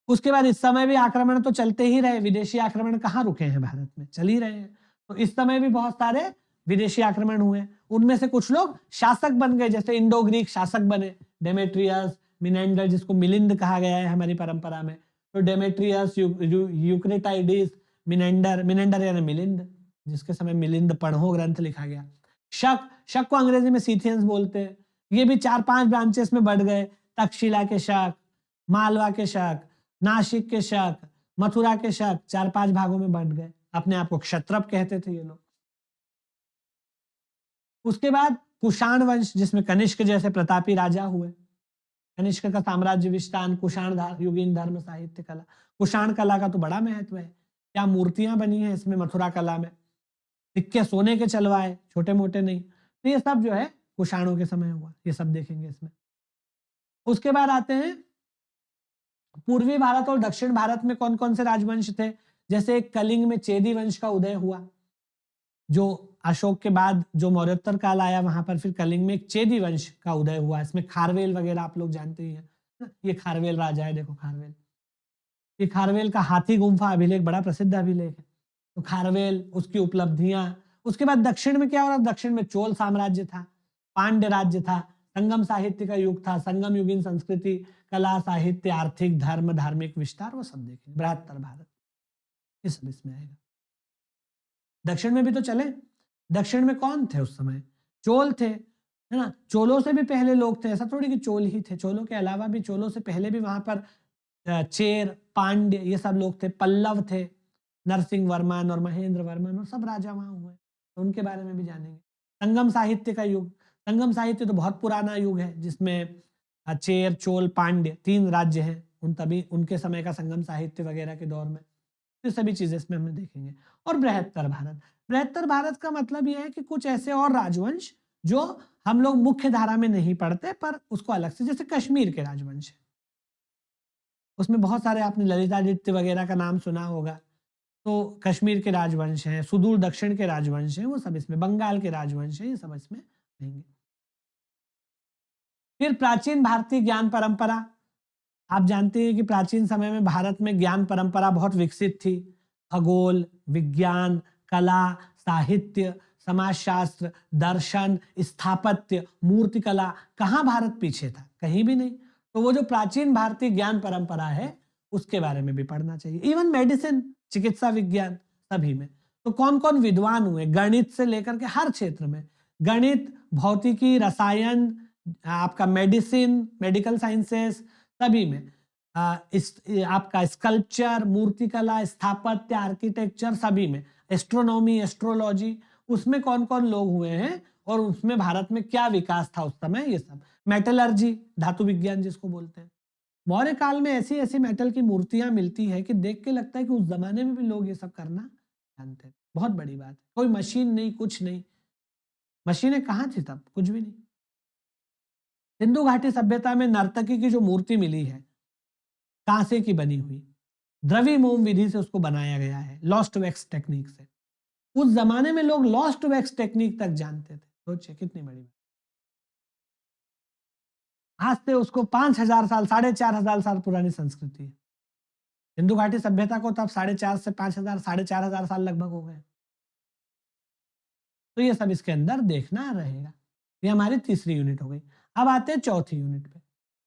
उसके बाद इस समय भी आक्रमण तो चलते ही रहे, विदेशी आक्रमण कहाँ रुके हैं, भारत में चल ही रहे हैं। तो इस समय भी बहुत सारे विदेशी आक्रमण हुए, उनमें से कुछ लोग शासक बन गए, जैसे इंडो ग्रीक शासक बने, डेमेट्रियस, मिनेंडर, जिसको मिलिंद कहा गया है हमारी परंपरा में। तो डेमेट्रियस, यूक्रेटाइडिस, मिनेंडर यानी मिलिंद, जिसके समय मिलिंद पढ़ो ग्रंथ लिखा गया। शक को अंग्रेजी में सीथियंस बोलते हैं। ये भी 4-5 ब्रांचेस में बढ़ गए, तक्षशिला के शक, मालवा के शक, नासिक के शक, मथुरा के शक, 4-5 भागों में बढ़ गए। अपने आप को क्षत्रप कहते थे ये लोग। उसके बाद कुषाण वंश, जिसमें कनिष्क जैसे प्रतापी राजा हुए। कनिष्क का साम्राज्य विस्तार, कुषाण युगीन धर्म साहित्य कला। कुषाण कला का तो बड़ा महत्व है, क्या मूर्तियां बनी है इसमें मथुरा कला में, सिक्के सोने के चलवाए, छोटे मोटे नहीं। तो ये सब जो है कुषाणों के समय हुआ, ये सब देखेंगे इसमें। उसके बाद आते हैं पूर्वी भारत और दक्षिण भारत में कौन कौन से राजवंश थे। जैसे कलिंग में चेदी वंश का उदय हुआ, जो अशोक के बाद जो मौर्योत्तर काल आया, वहां पर फिर कलिंग में एक चेदी वंश का उदय हुआ। इसमें खारवेल वगैरह आप लोग जानते ही हैं, ये खारवेल राजा है, देखो खारवेल, ये खारवेल का हाथी गुम्फा अभिलेख बड़ा प्रसिद्ध अभिलेख है। तो खारवेल, उसकी उपलब्धियां। उसके बाद दक्षिण में क्या हो रहा, दक्षिण में चोल साम्राज्य था, पांड्य राज्य था, संगम साहित्य का युग था, संगम युगीन संस्कृति, कला, साहित्य, आर्थिक, धर्म, धार्मिक विस्तार, वो सब देखेंगे। बृहत्तर भारत, ये सब इसमें आएगा। दक्षिण में भी तो चले, दक्षिण में कौन थे उस समय, चोल थे, है ना। चोलों से भी पहले लोग थे, ऐसा थोड़ी कि चोल ही थे, चोलों के अलावा भी, चोलों से पहले भी वहां पर चेर, पांड्य, ये सब लोग थे, पल्लव थे, नरसिंह वर्मन और महेंद्र वर्मन और सब राजा वहां हुए, तो उनके बारे में भी जानेंगे। संगम साहित्य का युग, संगम साहित्य तो बहुत पुराना युग है जिसमें चेर, चोल, पांड्य 3 राज्य हैं, उनके समय का संगम साहित्य वगैरह के दौर में, ये सभी चीजें इसमें हम देखेंगे। और बृहत्तर भारत, बृहत्तर भारत का मतलब ये है कि कुछ ऐसे और राजवंश जो हम लोग मुख्य धारा में नहीं पढ़ते पर उसको अलग से, जैसे कश्मीर के राजवंश है, उसमें बहुत सारे, आपने ललितादित्य वगैरह का नाम सुना होगा, तो कश्मीर के राजवंश हैं, सुदूर दक्षिण के राजवंश हैं, वो सब इसमें, बंगाल के राजवंश हैं, ये सब इसमें रहेंगे। फिर प्राचीन भारतीय ज्ञान परंपरा, आप जानते हैं कि प्राचीन समय में भारत में ज्ञान परंपरा बहुत विकसित थी। खगोल, विज्ञान, कला, साहित्य, समाजशास्त्र, दर्शन, स्थापत्य, मूर्तिकला, कहाँ भारत पीछे था? कहीं भी नहीं। तो वो जो प्राचीन भारतीय ज्ञान परंपरा है उसके बारे में भी पढ़ना चाहिए। इवन मेडिसिन, चिकित्सा विज्ञान, सभी में। तो कौन कौन विद्वान हुए गणित से लेकर के हर क्षेत्र में, गणित, भौतिकी, रसायन, आपका मेडिसिन, मेडिकल साइंसेस, सभी में, आपका स्कल्पचर, मूर्तिकला, स्थापत्य, आर्किटेक्चर, सभी में, एस्ट्रोनॉमी, एस्ट्रोलॉजी, उसमें कौन कौन लोग हुए हैं और उसमें भारत में क्या विकास था उस समय, ये सब। मेटलर्जी, धातु विज्ञान जिसको बोलते हैं, मौर्य काल में ऐसी ऐसी मेटल की मूर्तियां मिलती है कि देख के लगता है कि उस जमाने में भी लोग ये सब करना जानते थे। बहुत बड़ी बात है। कोई मशीन नहीं, कुछ नहीं, मशीनें कहाँ थी तब? कुछ भी नहीं। सिंधु घाटी सभ्यता में नर्तकी की जो मूर्ति मिली है, कांसे की बनी हुई, द्रवी मोम विधि से उसको बनाया गया है, लॉस्ट वैक्स टेक्निक से। उस जमाने में लोग लॉस्ट वैक्स टेक्निक तक जानते थे, सोचिए कितनी बड़ी बात। आज से उसको 5000 साल, 4500 साल पुरानी संस्कृति है। सिंधु घाटी सभ्यता को तब 4.5 से 5000, 4500 साल लगभग हो गए। तो ये सब इसके अंदर देखना रहेगा। ये हमारी तीसरी यूनिट हो गई। अब आते हैं चौथी यूनिट पे।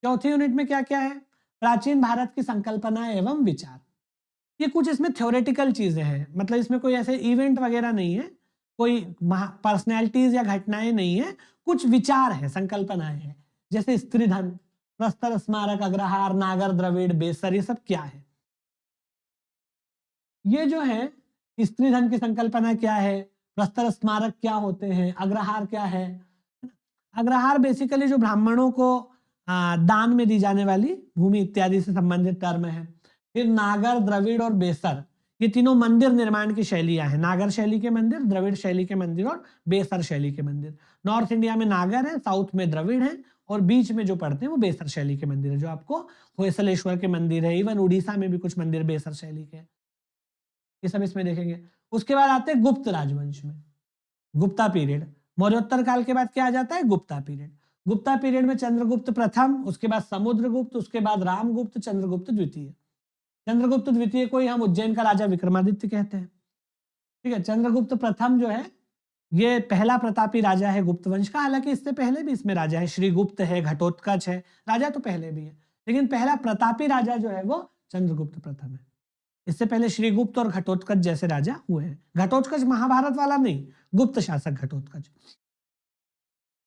चौथी यूनिट में क्या क्या है? प्राचीन भारत की संकल्पना एवं विचार। ये कुछ इसमें थ्योरेटिकल चीजें हैं, मतलब इसमें कोई ऐसे इवेंट वगैरह नहीं है, कोई पर्सनैलिटीज या घटनाएं नहीं है, कुछ विचार है, संकल्पनाएं हैं। जैसे स्त्रीधन, प्रस्तर स्मारक, अग्रहार, नागर, द्रविड़, बेसर, ये सब क्या है? ये जो है, स्त्रीधन की संकल्पना क्या है, प्रस्तर स्मारक क्या होते हैं, अग्रहार क्या है? अग्रहार बेसिकली जो ब्राह्मणों को दान में दी जाने वाली भूमि इत्यादि से संबंधित टर्म है। फिर नागर, द्रविड़ और बेसर, ये तीनों मंदिर निर्माण की शैलियां हैं। नागर शैली के मंदिर, द्रविड़ शैली के मंदिर और बेसर शैली के मंदिर। नॉर्थ इंडिया में नागर है, साउथ में द्रविड़ है और बीच में जो पड़ते हैं वो बेसर शैली के मंदिर है, जो आपको होयसलेश्वर के मंदिर है। इवन उड़ीसा में भी कुछ मंदिर बेसर शैली के, ये सब इसमें देखेंगे। उसके बाद आते हैं गुप्त राजवंश में, गुप्ता पीरियड। मौर्योत्तर काल के बाद क्या आ जाता है? गुप्ता पीरियड। गुप्ता पीरियड में चंद्रगुप्त प्रथम, उसके बाद समुद्रगुप्त, उसके बाद रामगुप्त, चंद्रगुप्त द्वितीय। चंद्रगुप्त द्वितीय को ही हम उज्जैन का राजा विक्रमादित्य कहते हैं। ठीक है। चंद्रगुप्त प्रथम जो है ये पहला प्रतापी राजा है गुप्त वंश का। हालांकि इससे पहले भी इसमें राजा है, श्रीगुप्त है, घटोत्कच है, राजा तो पहले भी है, लेकिन पहला प्रतापी राजा जो है वो चंद्रगुप्त प्रथम है। इससे पहले श्रीगुप्त और घटोत्कच जैसे राजा हुए हैं। घटोत्कच महाभारत वाला नहीं, गुप्त शासक घटोत्कच।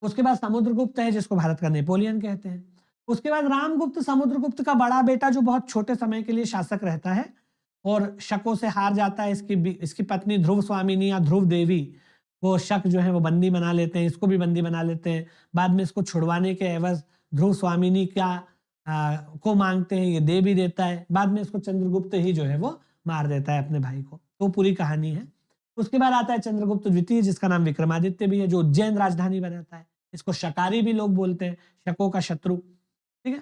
उसके बाद समुद्रगुप्त है जिसको भारत का नेपोलियन कहते हैं। उसके बाद रामगुप्त, समुद्रगुप्त का बड़ा बेटा, जो बहुत छोटे समय के लिए शासक रहता है और शकों से हार जाता है। इसकी पत्नी ध्रुव स्वामिनी या ध्रुव देवी को शक जो है वो बंदी बना लेते हैं, इसको भी बंदी बना लेते हैं। बाद में इसको छुड़वाने के एवज ध्रुव स्वामिनी को मांगते हैं, ये दे भी देता है। बाद में इसको चंद्रगुप्त ही जो है वो मार देता है अपने भाई को। तो पूरी कहानी है। उसके बाद आता है चंद्रगुप्त द्वितीय, जिसका नाम विक्रमादित्य भी है, जो उज्जैन राजधानी बनाता है। इसको शकारी भी लोग बोलते हैं, शकों का शत्रु। ठीक है।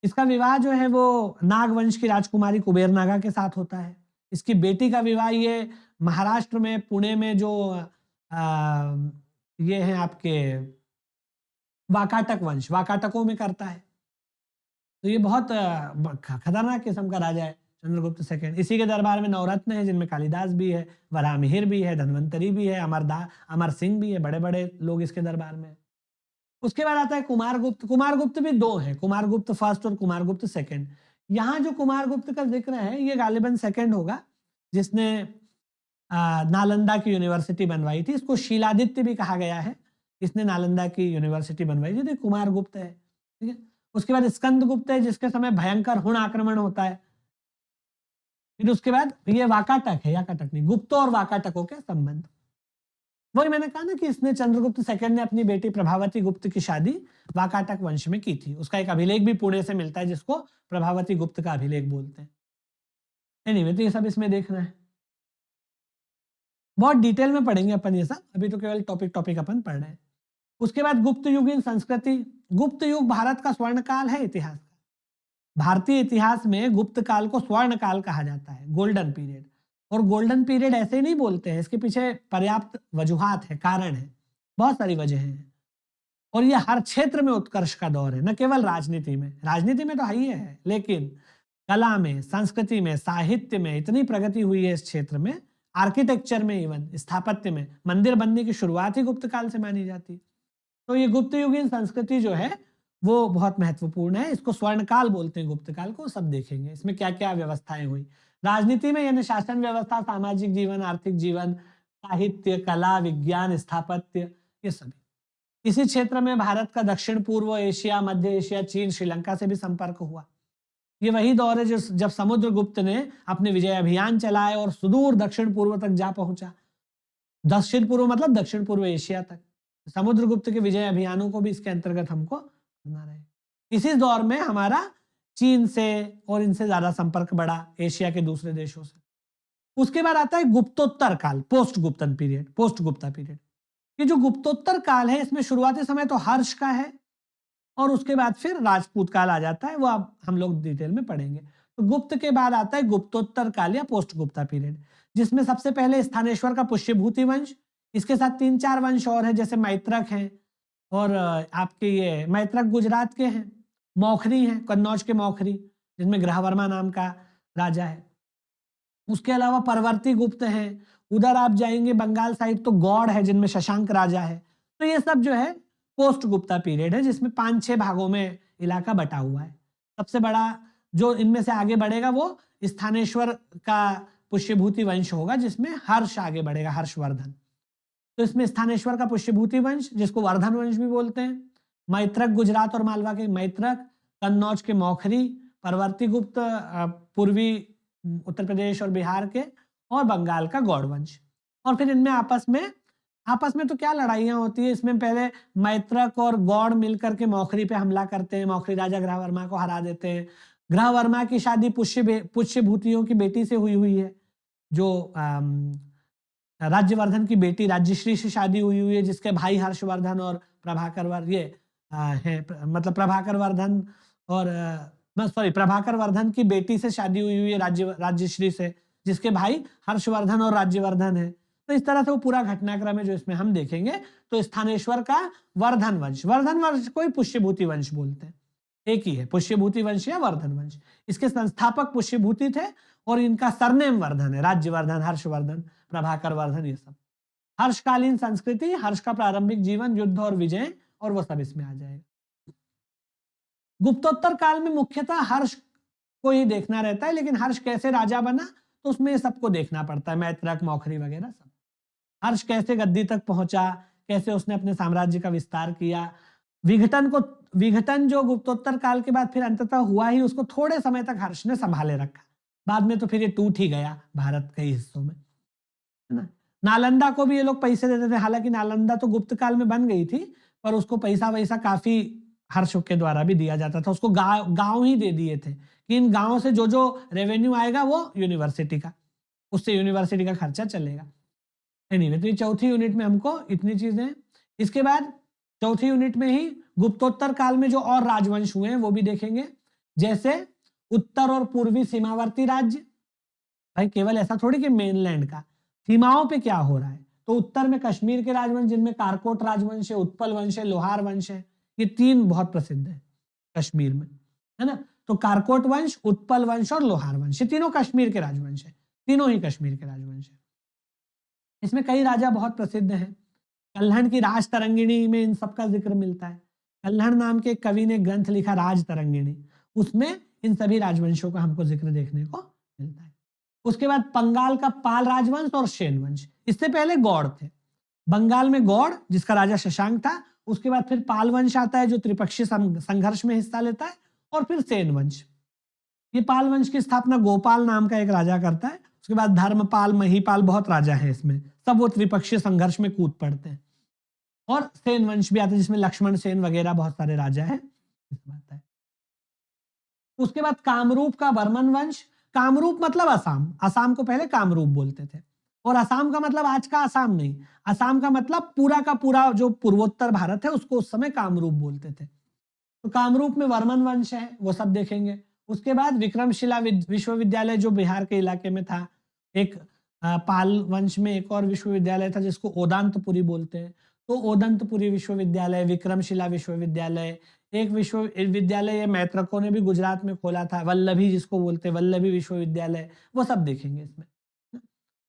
इसका विवाह जो है वो नागवंश की राजकुमारी कुबेर नागा के साथ होता है। इसकी बेटी का विवाह ये महाराष्ट्र में, पुणे में जो ये है आपके वाकाटक वंश, वाकाटकों में करता है। तो ये बहुत खतरनाक किस्म का राजा है चंद्रगुप्त सेकंड। इसी के दरबार में नवरत्न है, जिनमें कालिदास भी है, वराहमिहिर भी है, धन्वंतरी भी है, अमर सिंह भी है, बड़े बड़े लोग इसके दरबार में। उसके बाद आता है कुमारगुप्त। कुमारगुप्त भी दो हैं, कुमारगुप्त फर्स्ट और कुमारगुप्त सेकंड। यहाँ जो कुमारगुप्त का जिक्र है ये गालिबन सेकंड होगा, जिसने नालंदा की यूनिवर्सिटी बनवाई थी। इसको शीलादित्य भी कहा गया है, इसने नालंदा की यूनिवर्सिटी बनवाई थी। तो कुमारगुप्त है। ठीक है। उसके बाद स्कंदगुप्त है, जिसके समय भयंकर हुण आक्रमण होता है। फिर उसके बाद ये वाकाटक है, याकाटक नहीं, गुप्तों और वाकाटकों के संबंध। वही मैंने कहा ना कि इसने चंद्रगुप्त सेकंड ने अपनी बेटी प्रभावती गुप्त की शादी वाकाटक वंश में की थी। उसका एक अभिलेख भी पुणे से मिलता है जिसको प्रभावती गुप्त का अभिलेख बोलते हैं। एनीवे, तो ये सब इसमें देखना है, बहुत डिटेल में पढ़ेंगे अपन ये सब, अभी तो केवल टॉपिक अपन पढ़ रहे हैं। उसके बाद गुप्त युगीन संस्कृति। गुप्त युग भारत का स्वर्ण काल है इतिहास का। भारतीय इतिहास में गुप्त काल को स्वर्ण काल कहा जाता है, गोल्डन पीरियड। और गोल्डन पीरियड ऐसे ही नहीं बोलते हैं, इसके पीछे पर्याप्त वजूहात है, कारण है, बहुत सारी वजह हैं। और ये हर क्षेत्र में उत्कर्ष का दौर है, न केवल राजनीति में। राजनीति में तो है ही है, लेकिन कला में, संस्कृति में, साहित्य में इतनी प्रगति हुई है इस क्षेत्र में, आर्किटेक्चर में, इवन स्थापत्य में। मंदिर बनने की शुरुआत ही गुप्त काल से मानी जाती है। तो ये गुप्त युगीन संस्कृति जो है वो बहुत महत्वपूर्ण है। इसको स्वर्ण काल बोलते हैं गुप्त काल को। सब देखेंगे इसमें क्या क्या व्यवस्थाएं हुई राजनीति में, यानी शासन व्यवस्था, सामाजिक जीवन, आर्थिक जीवन, साहित्य, कला, विज्ञान, स्थापत्य, ये सभी। इसी क्षेत्र में भारत का दक्षिण पूर्व एशिया, मध्य एशिया, चीन, श्रीलंका से भी संपर्क हुआ। ये वही दौर है जब समुद्रगुप्त ने अपने विजय अभियान चलाए और सुदूर दक्षिण पूर्व तक जा पहुंचा। दक्षिण पूर्व मतलब दक्षिण पूर्व एशिया तक। समुद्रगुप्त के विजय अभियानों को भी इसके अंतर्गत हमको करना रहे। इसी दौर में हमारा चीन से और इनसे ज्यादा संपर्क बढ़ा, एशिया के दूसरे देशों से। उसके बाद आता है गुप्तोत्तर काल, post Guptan period, post Gupta period. ये जो गुप्तोत्तर काल है, इसमें शुरुआती समय तो हर्ष का है और उसके बाद फिर राजपूत काल आ जाता है, वो अब हम लोग डिटेल में पढ़ेंगे। तो गुप्त के बाद आता है गुप्तोत्तर काल या पोस्ट गुप्ता पीरियड, जिसमें सबसे पहले स्थानेश्वर का पुष्यभूति वंश, इसके साथ 3-4 वंश और हैं, जैसे मैत्रक हैं, और आपके ये मैत्रक गुजरात के हैं, मौखरी हैं, कन्नौज के मौखरी, जिसमें ग्रहवर्मा नाम का राजा है। उसके अलावा परवर्ती गुप्त हैं, उधर आप जाएंगे बंगाल साइड तो गौड़ है, जिनमें शशांक राजा है। तो ये सब जो है पोस्ट गुप्ता पीरियड है, जिसमें 5-6 भागों में इलाका बटा हुआ है। सबसे बड़ा जो इनमें से आगे बढ़ेगा वो स्थानेश्वर का पुष्यभूति वंश होगा, जिसमें हर्ष आगे बढ़ेगा, हर्षवर्धन। तो इसमें स्थानेश्वर का पुष्यभूति वंश, जिसको वर्धन वंश भी बोलते हैं, मैत्रक गुजरात और मालवा के मैत्रक, कन्नौज के मौखरी, परवर्ती गुप्त पूर्वी उत्तर प्रदेश और बिहार के, और बंगाल का गौड़ वंश। और फिर इनमें आपस में तो क्या लड़ाइयां होती है। इसमें पहले मैत्रक और गौड़ मिलकर के मौखरी पे हमला करते हैं, मौखरी राजा ग्रहवर्मा को हरा देते हैं। ग्रहवर्मा की शादी पुष्यभूतियों की बेटी से हुई है, जो राज्यवर्धन की बेटी राज्यश्री से शादी हुई है, जिसके भाई हर्षवर्धन और प्रभाकर मतलब प्रभाकर वर्धन और प्रभाकर वर्धन की बेटी से शादी हुई है राज्यश्री से, जिसके भाई हर्षवर्धन और राज्यवर्धन है। तो इस तरह से वो पूरा घटनाक्रम है जो इसमें हम देखेंगे। तो स्थानेश्वर का वर्धन वंश को ही पुष्यभूति वंश बोलते हैं, एक ही है, पुष्यभूति वंश या वर्धन वंश। इसके संस्थापक पुष्यभूति थे और इनका सरनेम वर्धन है, राज्यवर्धन, हर्षवर्धन, प्रभाकर वर्धन, ये सब। हर्षकालीन संस्कृति, हर्ष का प्रारंभिक जीवन, युद्ध और विजय, और वो सब इसमें आ जाएगा। गुप्तोत्तर काल में मुख्यतः हर्ष को ही देखना रहता है, लेकिन हर्ष कैसे राजा बना तो उसमें सबको देखना पड़ता है, मैत्रक, मौखरी वगैरह सब। हर्ष कैसे गद्दी तक पहुंचा, कैसे उसने अपने साम्राज्य का विस्तार किया। विघटन जो गुप्तोत्तर काल के बाद फिर अंततः हुआ ही, उसको थोड़े समय तक हर्ष ने संभाले रखा, बाद में तो फिर ये टूट ही गया भारत कई हिस्सों में, है ना। नालंदा को भी ये लोग पैसे देते थे, हालांकि नालंदा तो गुप्त काल में बन गई थी, पर उसको पैसा वैसा काफी हर्ष के द्वारा भी दिया जाता था। उसको गांव ही दे दिए थे कि इन गांवों से जो जो रेवेन्यू आएगा वो यूनिवर्सिटी का, उससे यूनिवर्सिटी का खर्चा चलेगा। एनीवे, तो ये चौथी यूनिट में हमको इतनी चीजें। इसके बाद चौथी यूनिट में ही गुप्तोत्तर काल में जो और राजवंश हुए हैं वो भी देखेंगे, जैसे उत्तर और पूर्वी सीमावर्ती राज्य। भाई केवल ऐसा थोड़ी कि मेनलैंड का, सीमाओं पे क्या हो रहा है। तो उत्तर में कश्मीर के राजवंश, जिनमें कारकोट राजवंश है, उत्पल वंश है, लोहार वंश है, ये 3 बहुत प्रसिद्ध है कश्मीर में, है ना। तो कारकोट वंश, उत्पल वंश और लोहार वंश, ये तीनों कश्मीर के राजवंश है, तीनों ही कश्मीर के राजवंश है। इसमें कई राजा बहुत प्रसिद्ध हैं। कल्हण की राज तरंगिणी में इन सबका जिक्र मिलता है। कल्हण नाम के कवि ने ग्रंथ लिखा राज तरंगिणी, उसमें इन सभी राजवंशों का हमको जिक्र देखने को मिलता है। उसके बाद बंगाल का पाल राजवंश और सेन वंश। इससे पहले गौड़ थे, बंगाल में गौड़ जिसका राजा शशांक था, उसके बाद फिर पाल वंश आता है जो त्रिपक्षीय संघर्ष में हिस्सा लेता है, और फिर सेन वंश। ये पाल वंश की स्थापना गोपाल नाम का एक राजा करता है। उसके बाद धर्मपाल, महीपाल, बहुत राजा है इसमें, सब वो त्रिपक्षीय संघर्ष में कूद पड़ते हैं। और सेन वंश भी आता है जिसमें लक्ष्मण सेन वगैरह बहुत सारे राजा हैं, इसमें आता है। उसके बाद कामरूप का वर्मन वंश। कामरूप मतलब असम, असम को पहले कामरूप बोलते थे, और असम का मतलब आज का असम नहीं, असम का मतलब पूरा का पूरा जो पूर्वोत्तर भारत है उसको उस समय कामरूप बोलते थे। तो कामरूप में वर्मन वंश है, वो सब देखेंगे। उसके बाद विक्रमशिला विश्वविद्यालय जो बिहार के इलाके में था, एक पाल वंश में एक और विश्वविद्यालय था जिसको ओदांतपुरी बोलते हैं, तो ओदंतपुरी विश्वविद्यालय, विक्रमशिला विश्वविद्यालय, एक विश्वविद्यालय मैत्रकों ने भी गुजरात में खोला था, वल्लभी जिसको बोलते हैं, वल्लभी विश्वविद्यालय, वो सब देखेंगे इसमें।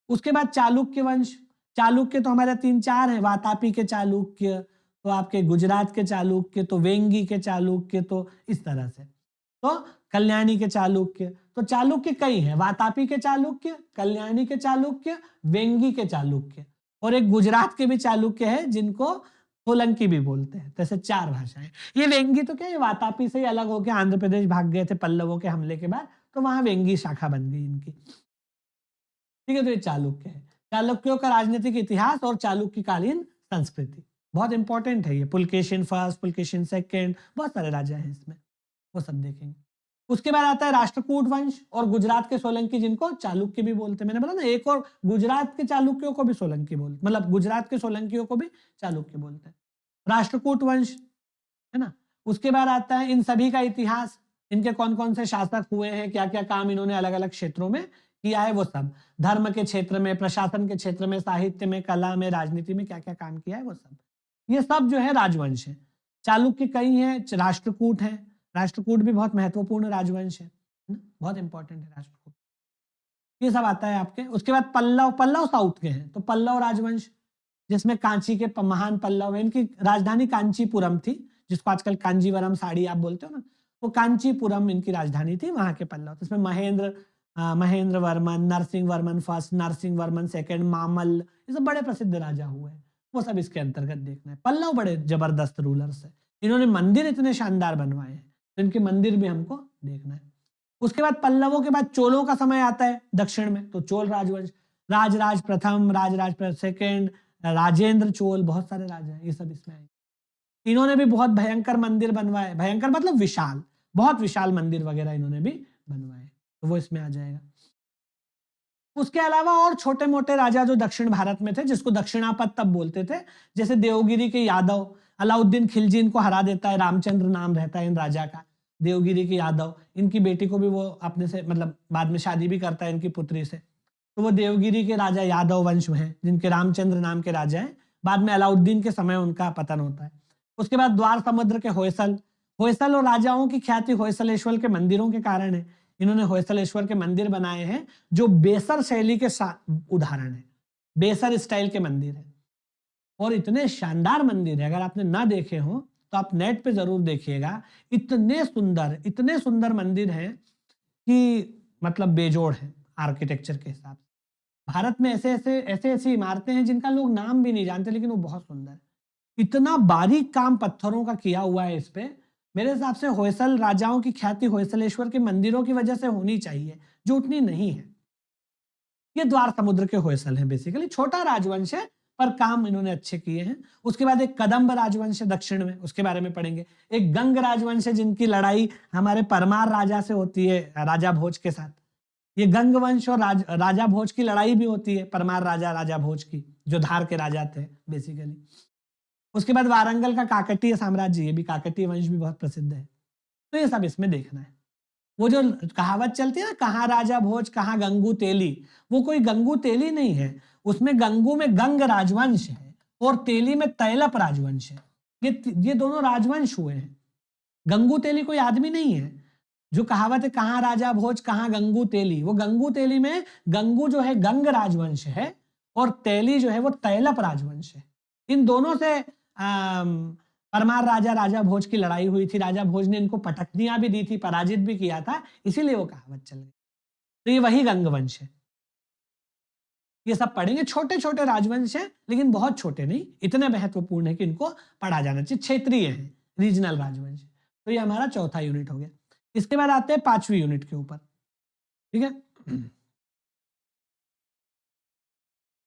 उसके बाद चालुक्य वंश। चालुक्य तो हमारे 3-4 हैं, वातापी के चालुक्य, तो आपके गुजरात के चालुक्य, तो वेंगी के चालुक्य, तो इस तरह से। तो कल्याणी के चालुक्य, तो चालुक्य कई हैं, वातापी के चालुक्य, कल्याणी के चालुक्य, वेंगी के चालुक्य, और एक गुजरात के भी चालुक्य है जिनको सोलंकी भी बोलते हैं। तो ऐसे 4 भाषाएं। ये वेंगी तो क्या है, वातापी से ही अलग होकर आंध्र प्रदेश भाग गए थे पल्लवों के हमले के बाद, तो वहां वेंगी शाखा बन गई इनकी। ठीक है, तो ये चालुक्य है। चालुक्यों का राजनीतिक इतिहास और चालुक्यकालीन संस्कृति बहुत इंपॉर्टेंट है। ये पुलकेशिन फर्स्ट, पुलकेशिन सेकंड, बहुत सारे राजा हैं इसमें, वो सब देखेंगे। उसके बाद आता है राष्ट्रकूट वंश और गुजरात के सोलंकी जिनको चालुक्य भी बोलते हैं। मैंने बोला ना, एक और गुजरात के चालुक्यों को भी सोलंकी बोलते, मतलब गुजरात के सोलंकियों को भी चालुक्य बोलते हैं। राष्ट्रकूट वंश है ना। उसके बाद आता है इन सभी का इतिहास, इनके कौन कौन से शासक हुए हैं, क्या क्या काम इन्होंने अलग अलग क्षेत्रों में किया है, वो सब। धर्म के क्षेत्र में, प्रशासन के क्षेत्र में, साहित्य में, कला में, राजनीति में क्या क्या काम किया है, वो सब। ये सब जो है राजवंश है। चालुक्य कई हैं, राष्ट्रकूट है, राष्ट्रकूट भी बहुत महत्वपूर्ण राजवंश है ना? बहुत इंपॉर्टेंट है राष्ट्रकूट। ये सब आता है आपके। उसके बाद पल्लव, पल्लव साउथ के हैं, तो पल्लव राजवंश जिसमें कांची के महान पल्लव है, इनकी राजधानी कांचीपुरम थी, जिसको आजकल कांजीवरम साड़ी आप बोलते हो ना, वो कांचीपुरम इनकी राजधानी थी, वहां के पल्लव। इसमें महेंद्र वर्मन, नरसिंह वर्मन फर्स्ट, नरसिंह वर्मन सेकंड, मामल, ये सब बड़े प्रसिद्ध राजा हुए हैं, वो सब इसके अंतर्गत देखना है। पल्लव बड़े जबरदस्त रूलर्स है, इन्होंने मंदिर इतने शानदार बनवाए हैं, तो इनके मंदिर भी हमको देखना है। उसके बाद पल्लवों के बाद चोलों का समय आता है दक्षिण में, तो चोल राजवंश, राजराज प्रथम, राजराज सेकंड, राजेंद्र चोल, बहुत सारे राजा हैं, ये सब इसमें आएंगे। इन्होंने भी बहुत भयंकर मंदिर बनवाए, भयंकर मतलब विशाल, बहुत विशाल मंदिर वगैरह इन्होंने भी बनवाए, तो वो इसमें आ जाएगा। उसके अलावा और छोटे मोटे राजा जो दक्षिण भारत में थे, जिसको दक्षिणापद तब बोलते थे, जैसे देवगिरी के यादव, अलाउद्दीन खिलजी इनको हरा देता है, रामचंद्र नाम रहता है इन राजा का, देवगिरी के यादव, इनकी बेटी को भी वो अपने से मतलब बाद में शादी भी करता है इनकी पुत्री से, तो वो देवगिरी के राजा यादव वंश हैं, जिनके रामचंद्र नाम के राजा हैं। बाद में अलाउद्दीन के समय उनका पतन होता है। उसके बाद द्वार समुद्र के होयसल, होयसल और राजाओं की ख्याति होयसलेश्वर के मंदिरों के कारण है। इन्होंने होयसलेश्वर के मंदिर बनाए हैं जो बेसर शैली के उदाहरण है, बेसर स्टाइल के मंदिर है, और इतने शानदार मंदिर है, अगर आपने ना देखे हो तो आप नेट पे जरूर देखिएगा। इतने सुंदर मंदिर हैं कि मतलब बेजोड़ है आर्किटेक्चर के हिसाब से। भारत में ऐसे ऐसी इमारतें हैं जिनका लोग नाम भी नहीं जानते, लेकिन वो बहुत सुंदर है। इतना बारीक काम पत्थरों का किया हुआ है इस पे। मेरे हिसाब से होयसल राजाओं की ख्याति होयसलेश्वर के मंदिरों की वजह से होनी चाहिए, जो उतनी नहीं है। ये द्वार समुद्र के होयसल हैं, बेसिकली छोटा राजवंश है पर काम इन्होंने अच्छे किए हैं। उसके बाद एक कदम्ब राजवंश है दक्षिण में, उसके बारे में पढ़ेंगे। एक गंग राजवंश है जिनकी लड़ाई हमारे परमार राजा से होती है, राजा भोज के साथ। ये गंग वंश और राजा भोज की लड़ाई भी होती है, परमार राजा भोज की, जो धार के राजा थे बेसिकली। उसके बाद वारंगल का काकतीय साम्राज्य, ये भी काकतीय वंश भी बहुत प्रसिद्ध है, तो ये सब इसमें देखना है। वो जो कहावत चलती है ना, कहाँ राजा भोज कहाँ गंगू तेली, वो कोई गंगू तेली नहीं है, उसमें गंगू में गंग राजवंश है और तेली में तैलप राजवंश है। ये दोनों राजवंश हुए हैं। गंगू तेली कोई आदमी नहीं है। जो कहावत है कहाँ राजा भोज कहाँ गंगू तेली, वो गंगू तेली में गंगू जो है गंग राजवंश है और तेली जो है वो तैलप राजवंश है। इन दोनों से परमार राजा भोज की लड़ाई हुई थी, राजा भोज ने इनको पटकनियां भी दी थी, पराजित भी किया था, इसीलिए वो कहावत चल गई। तो ये वही गंगवंश है। ये सब पढ़ेंगे, छोटे छोटे राजवंश है लेकिन बहुत छोटे नहीं, इतने महत्वपूर्ण है कि इनको पढ़ा जाना चाहिए, क्षेत्रीय है, रीजनल राजवंश। तो ये हमारा चौथा यूनिट हो गया। इसके बाद आते हैं 5वीं यूनिट के ऊपर, ठीक है।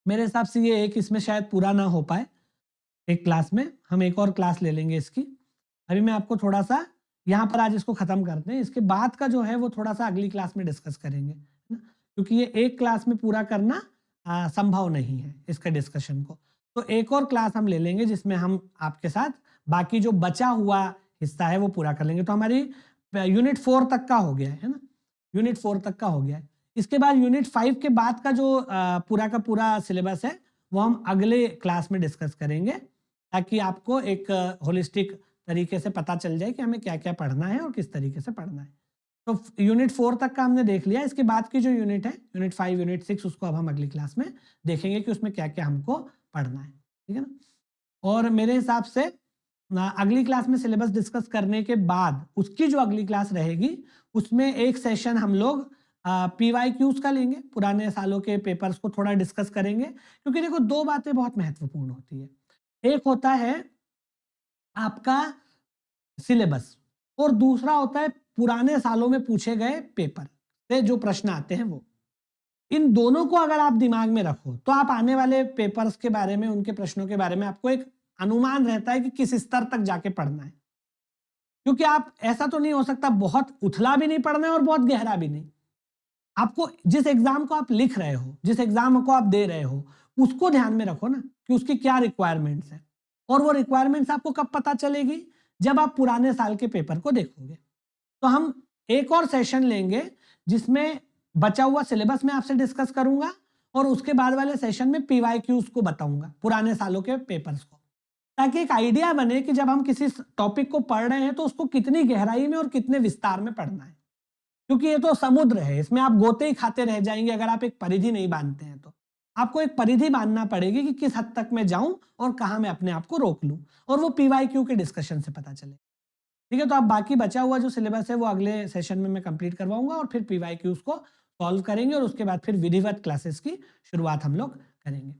मेरे हिसाब से ये एक इसमें शायद पूरा ना हो पाए, एक क्लास में हम एक और क्लास ले लेंगे इसकी। अभी मैं आपको थोड़ा सा यहाँ पर आज इसको खत्म करते हैं, इसके बाद का जो है वो थोड़ा सा अगली क्लास में डिस्कस करेंगे, है ना? क्योंकि ये एक क्लास में पूरा करना संभव नहीं है इसके डिस्कशन को। तो एक और क्लास हम ले लेंगे जिसमें हम आपके साथ बाकी जो बचा हुआ हिस्सा है वो पूरा कर लेंगे। तो हमारी यूनिट 4 तक का हो गया है ना, यूनिट 4 तक का हो गया है। इसके बाद यूनिट 5 के बाद का जो पूरा का पूरा सिलेबस है वो हम अगले क्लास में डिस्कस करेंगे, ताकि आपको एक होलिस्टिक तरीके से पता चल जाए कि हमें क्या क्या पढ़ना है और किस तरीके से पढ़ना है। तो यूनिट 4 तक का हमने देख लिया। इसके बाद की जो यूनिट है, यूनिट 5, यूनिट 6, उसको अब हम अगली क्लास में देखेंगे कि उसमें क्या क्या हमको पढ़ना है, ठीक है ना? और मेरे हिसाब से अगली क्लास में सिलेबस डिस्कस करने के बाद उसकी जो अगली क्लास रहेगी उसमें एक सेशन हम लोग PYQs का लेंगे, पुराने सालों के पेपर्स को थोड़ा डिस्कस करेंगे। क्योंकि देखो, दो बातें बहुत महत्वपूर्ण होती है, एक होता है आपका सिलेबस और दूसरा होता है पुराने सालों में पूछे गए पेपर से जो प्रश्न आते हैं वो। इन दोनों को अगर आप दिमाग में रखो तो आप आने वाले पेपर्स के बारे में, उनके प्रश्नों के बारे में आपको एक अनुमान रहता है कि किस स्तर तक जाके पढ़ना है। क्योंकि आप ऐसा तो नहीं हो सकता बहुत उथला भी नहीं पढ़ना है और बहुत गहरा भी नहीं। आपको जिस एग्जाम को आप लिख रहे हो, जिस एग्जाम को आप दे रहे हो, उसको ध्यान में रखो ना कि उसकी क्या रिक्वायरमेंट्स है। और वो रिक्वायरमेंट्स आपको कब पता चलेगी? जब आप पुराने साल के पेपर को देखोगे। तो हम एक और सेशन लेंगे जिसमें बचा हुआ सिलेबस मैं आपसे डिस्कस करूंगा और उसके बाद वाले सेशन में PYQs को बताऊंगा, पुराने सालों के पेपर्स को, ताकि एक आइडिया बने कि जब हम किसी टॉपिक को पढ़ रहे हैं तो उसको कितनी गहराई में और कितने विस्तार में पढ़ना है। क्योंकि ये तो समुद्र है, इसमें आप गोते ही खाते रह जाएंगे अगर आप एक परिधि नहीं बांधते हैं। तो आपको एक परिधि बांधना पड़ेगी कि किस हद तक मैं जाऊं और कहां मैं अपने आप को रोक लूं, और वो PYQ के डिस्कशन से पता चले। ठीक है, तो आप बाकी बचा हुआ जो सिलेबस है वो अगले सेशन में मैं कंप्लीट करवाऊंगा और फिर PYQs को सॉल्व करेंगे और उसके बाद फिर विधिवत क्लासेस की शुरुआत हम लोग करेंगे।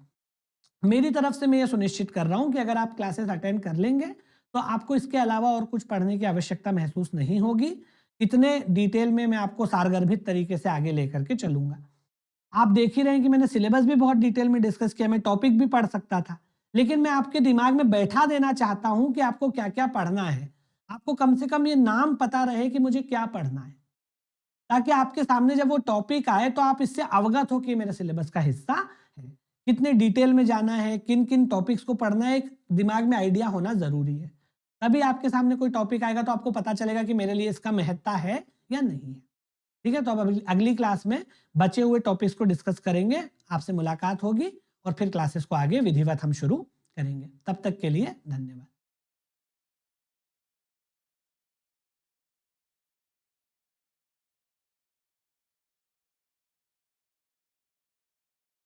मेरी तरफ से मैं ये सुनिश्चित कर रहा हूं कि अगर आप क्लासेस अटेंड कर लेंगे तो आपको इसके अलावा और कुछ पढ़ने की आवश्यकता महसूस नहीं होगी। इतने डिटेल में मैं आपको सारगर्भित तरीके से आगे लेकर के चलूंगा। आप देख ही रहे हैं कि मैंने सिलेबस भी बहुत डिटेल में डिस्कस किया, मैं टॉपिक भी पढ़ सकता था, लेकिन मैं आपके दिमाग में बैठा देना चाहता हूं कि आपको क्या क्या पढ़ना है। आपको कम से कम ये नाम पता रहे कि मुझे क्या पढ़ना है, ताकि आपके सामने जब वो टॉपिक आए तो आप इससे अवगत हो कि मेरे सिलेबस का हिस्सा है। कितने डिटेल में जाना है, किन किन टॉपिक्स को पढ़ना है, एक दिमाग में आइडिया होना जरूरी है। तभी आपके सामने कोई टॉपिक आएगा तो आपको पता चलेगा कि मेरे लिए इसका महत्ता है या नहीं है। ठीक है, तो अब अगली क्लास में बचे हुए टॉपिक्स को डिस्कस करेंगे, आपसे मुलाकात होगी और फिर क्लासेस को आगे विधिवत हम शुरू करेंगे। तब तक के लिए धन्यवाद।